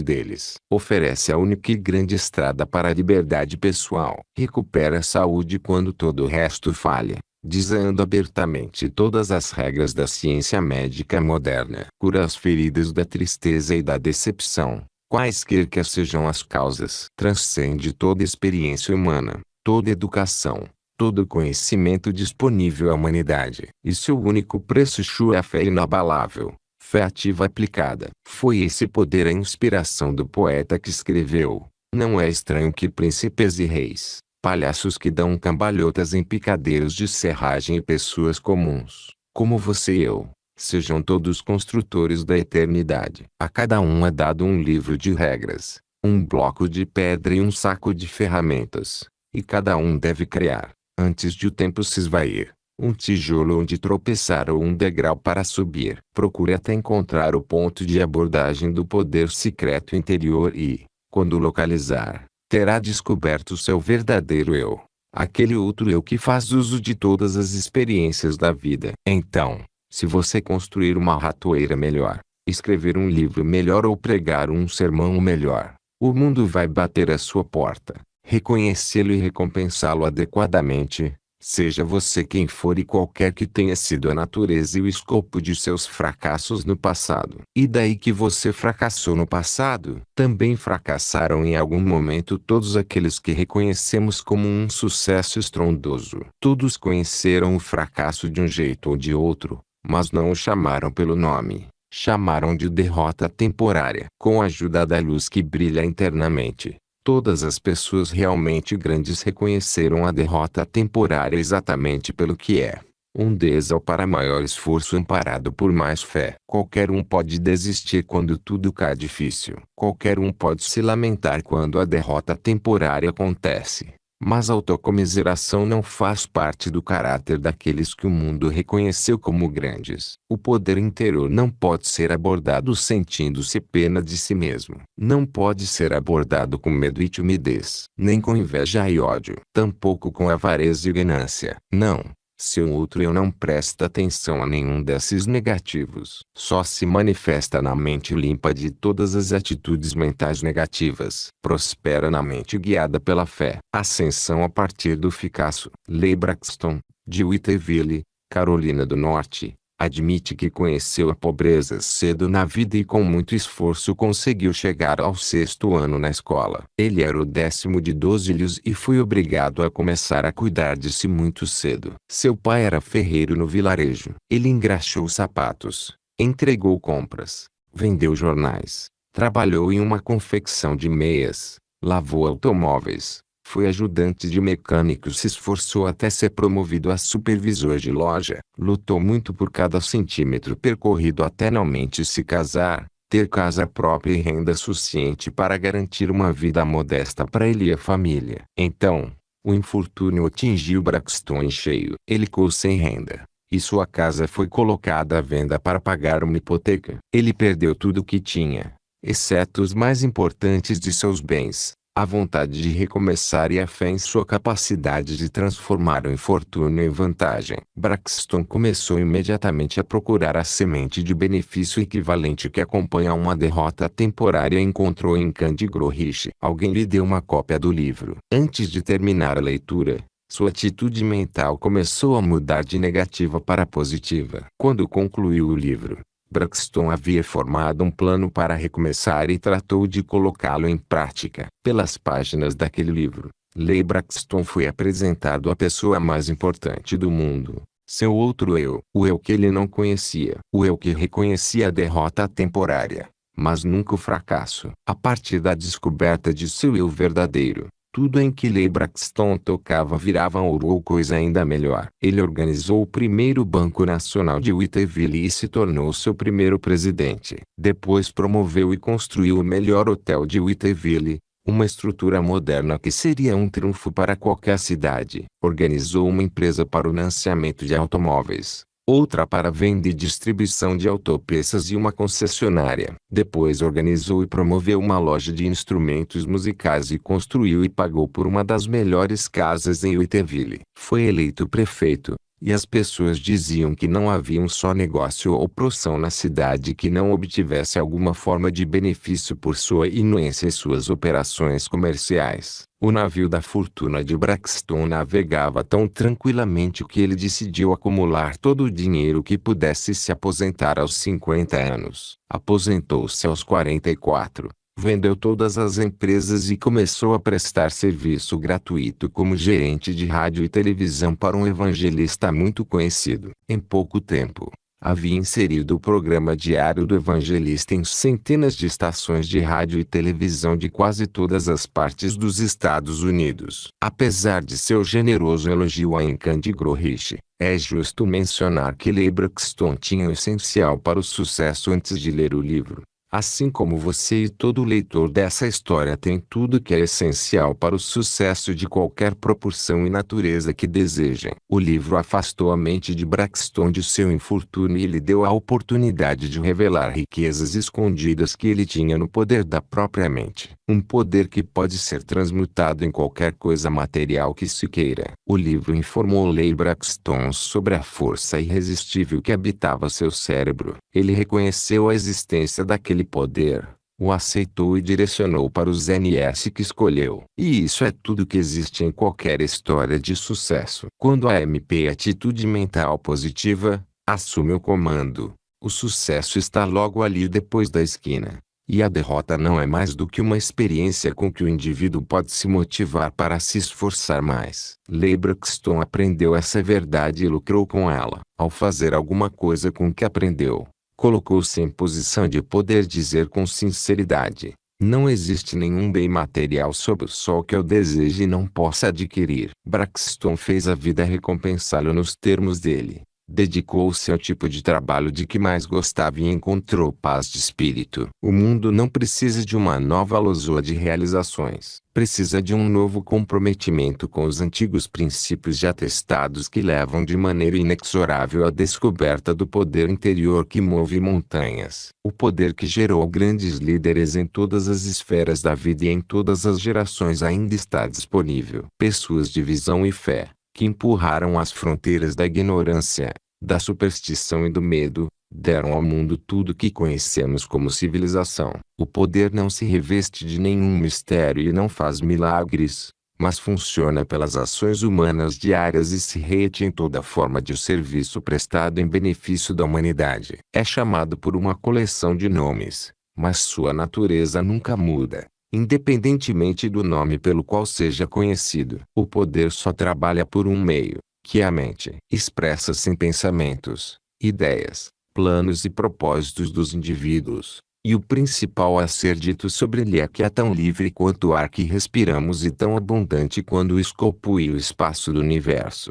deles. Oferece a única e grande estrada para a liberdade pessoal. Recupera a saúde quando todo o resto falha, desando abertamente todas as regras da ciência médica moderna. Cura as feridas da tristeza e da decepção, quaisquer que sejam as causas. Transcende toda experiência humana, toda educação, todo conhecimento disponível à humanidade. E seu único preço é a fé inabalável. Fé ativa aplicada. Foi esse poder a inspiração do poeta que escreveu: não é estranho que príncipes e reis, palhaços que dão cambalhotas em picadeiros de serragem e pessoas comuns, como você e eu, sejam todos construtores da eternidade. A cada um é dado um livro de regras, um bloco de pedra e um saco de ferramentas, e cada um deve criar, antes de o tempo se esvair, um tijolo onde tropeçar ou um degrau para subir. Procure até encontrar o ponto de abordagem do poder secreto interior e, quando localizar, terá descoberto seu verdadeiro eu, aquele outro eu que faz uso de todas as experiências da vida. Então, se você construir uma ratoeira melhor, escrever um livro melhor ou pregar um sermão melhor, o mundo vai bater à sua porta, reconhecê-lo e recompensá-lo adequadamente. Seja você quem for e qualquer que tenha sido a natureza e o escopo de seus fracassos no passado. E daí que você fracassou no passado, também fracassaram em algum momento todos aqueles que reconhecemos como um sucesso estrondoso. Todos conheceram o fracasso de um jeito ou de outro, mas não o chamaram pelo nome. Chamaram de derrota temporária. Com a ajuda da luz que brilha internamente, todas as pessoas realmente grandes reconheceram a derrota temporária exatamente pelo que é: um degrau para maior esforço amparado por mais fé. Qualquer um pode desistir quando tudo cai difícil. Qualquer um pode se lamentar quando a derrota temporária acontece. Mas a autocomiseração não faz parte do caráter daqueles que o mundo reconheceu como grandes. O poder interior não pode ser abordado sentindo-se pena de si mesmo. Não pode ser abordado com medo e timidez, nem com inveja e ódio. Tampouco com avareza e ganância. Não. Seu outro eu não presta atenção a nenhum desses negativos. Só se manifesta na mente limpa de todas as atitudes mentais negativas. Prospera na mente guiada pela fé. Ascensão a partir do Picasso. Leigh Braxton, de Whiteville, Carolina do Norte, admite que conheceu a pobreza cedo na vida e com muito esforço conseguiu chegar ao 6º ano na escola. Ele era o 10º de 12 filhos e foi obrigado a começar a cuidar de si muito cedo. Seu pai era ferreiro no vilarejo. Ele engraxou sapatos, entregou compras, vendeu jornais, trabalhou em uma confecção de meias, lavou automóveis. Foi ajudante de mecânico, se esforçou até ser promovido a supervisor de loja, lutou muito por cada centímetro percorrido até finalmente se casar, ter casa própria e renda suficiente para garantir uma vida modesta para ele e a família. Então, o infortúnio atingiu Braxton em cheio. Ele ficou sem renda, e sua casa foi colocada à venda para pagar uma hipoteca. Ele perdeu tudo o que tinha, exceto os mais importantes de seus bens: a vontade de recomeçar e a fé em sua capacidade de transformar o infortúnio em vantagem. Braxton começou imediatamente a procurar a semente de benefício equivalente que acompanha uma derrota temporária e encontrou em Candy Grohish. Alguém lhe deu uma cópia do livro. Antes de terminar a leitura, sua atitude mental começou a mudar de negativa para positiva. Quando concluiu o livro, Braxton havia formado um plano para recomeçar e tratou de colocá-lo em prática. Pelas páginas daquele livro, Leigh Braxton foi apresentado à pessoa mais importante do mundo, seu outro eu. O eu que ele não conhecia. O eu que reconhecia a derrota temporária, mas nunca o fracasso. A partir da descoberta de seu eu verdadeiro, tudo em que Leigh Braxton tocava virava ouro ou coisa ainda melhor. Ele organizou o primeiro Banco Nacional de Whiteville e se tornou seu primeiro presidente. Depois promoveu e construiu o melhor hotel de Whiteville, uma estrutura moderna que seria um triunfo para qualquer cidade. Organizou uma empresa para o financiamento de automóveis, outra para venda e distribuição de autopeças e uma concessionária. Depois organizou e promoveu uma loja de instrumentos musicais e construiu e pagou por uma das melhores casas em Whiteville. Foi eleito prefeito, e as pessoas diziam que não havia um só negócio ou profissão na cidade que não obtivesse alguma forma de benefício por sua influência e suas operações comerciais. O navio da fortuna de Braxton navegava tão tranquilamente que ele decidiu acumular todo o dinheiro que pudesse se aposentar aos 50 anos. Aposentou-se aos 44. Vendeu todas as empresas e começou a prestar serviço gratuito como gerente de rádio e televisão para um evangelista muito conhecido. Em pouco tempo, havia inserido o programa diário do evangelista em centenas de estações de rádio e televisão de quase todas as partes dos Estados Unidos. Apesar de seu generoso elogio a Candy Grohish, é justo mencionar que Leigh Braxton tinha o essencial para o sucesso antes de ler o livro. Assim como você e todo leitor dessa história tem tudo que é essencial para o sucesso de qualquer proporção e natureza que desejem. O livro afastou a mente de Braxton de seu infortúnio e lhe deu a oportunidade de revelar riquezas escondidas que ele tinha no poder da própria mente. Um poder que pode ser transmutado em qualquer coisa material que se queira. O livro informou Leigh Braxton sobre a força irresistível que habitava seu cérebro. Ele reconheceu a existência daquele poder, o aceitou e direcionou para os NS que escolheu. E isso é tudo que existe em qualquer história de sucesso. Quando a MP atitude mental positiva assume o comando, o sucesso está logo ali depois da esquina. E a derrota não é mais do que uma experiência com que o indivíduo pode se motivar para se esforçar mais. Leigh Braxton aprendeu essa verdade e lucrou com ela. Ao fazer alguma coisa com que aprendeu, colocou-se em posição de poder dizer com sinceridade: não existe nenhum bem material sob o sol que eu deseje e não possa adquirir. Braxton fez a vida recompensá-lo nos termos dele. Dedicou-se ao tipo de trabalho de que mais gostava e encontrou paz de espírito. O mundo não precisa de uma nova lozoa de realizações. Precisa de um novo comprometimento com os antigos princípios já testados que levam de maneira inexorável à descoberta do poder interior que move montanhas. O poder que gerou grandes líderes em todas as esferas da vida e em todas as gerações ainda está disponível. Pessoas de visão e fé, que empurraram as fronteiras da ignorância, da superstição e do medo, deram ao mundo tudo que conhecemos como civilização. O poder não se reveste de nenhum mistério e não faz milagres, mas funciona pelas ações humanas diárias e se rete em toda forma de serviço prestado em benefício da humanidade. É chamado por uma coleção de nomes, mas sua natureza nunca muda, independentemente do nome pelo qual seja conhecido. O poder só trabalha por um meio, que é a mente. Expressa-se em pensamentos, ideias, planos e propósitos dos indivíduos. E o principal a ser dito sobre ele é que é tão livre quanto o ar que respiramos e tão abundante quanto o escopo e o espaço do universo.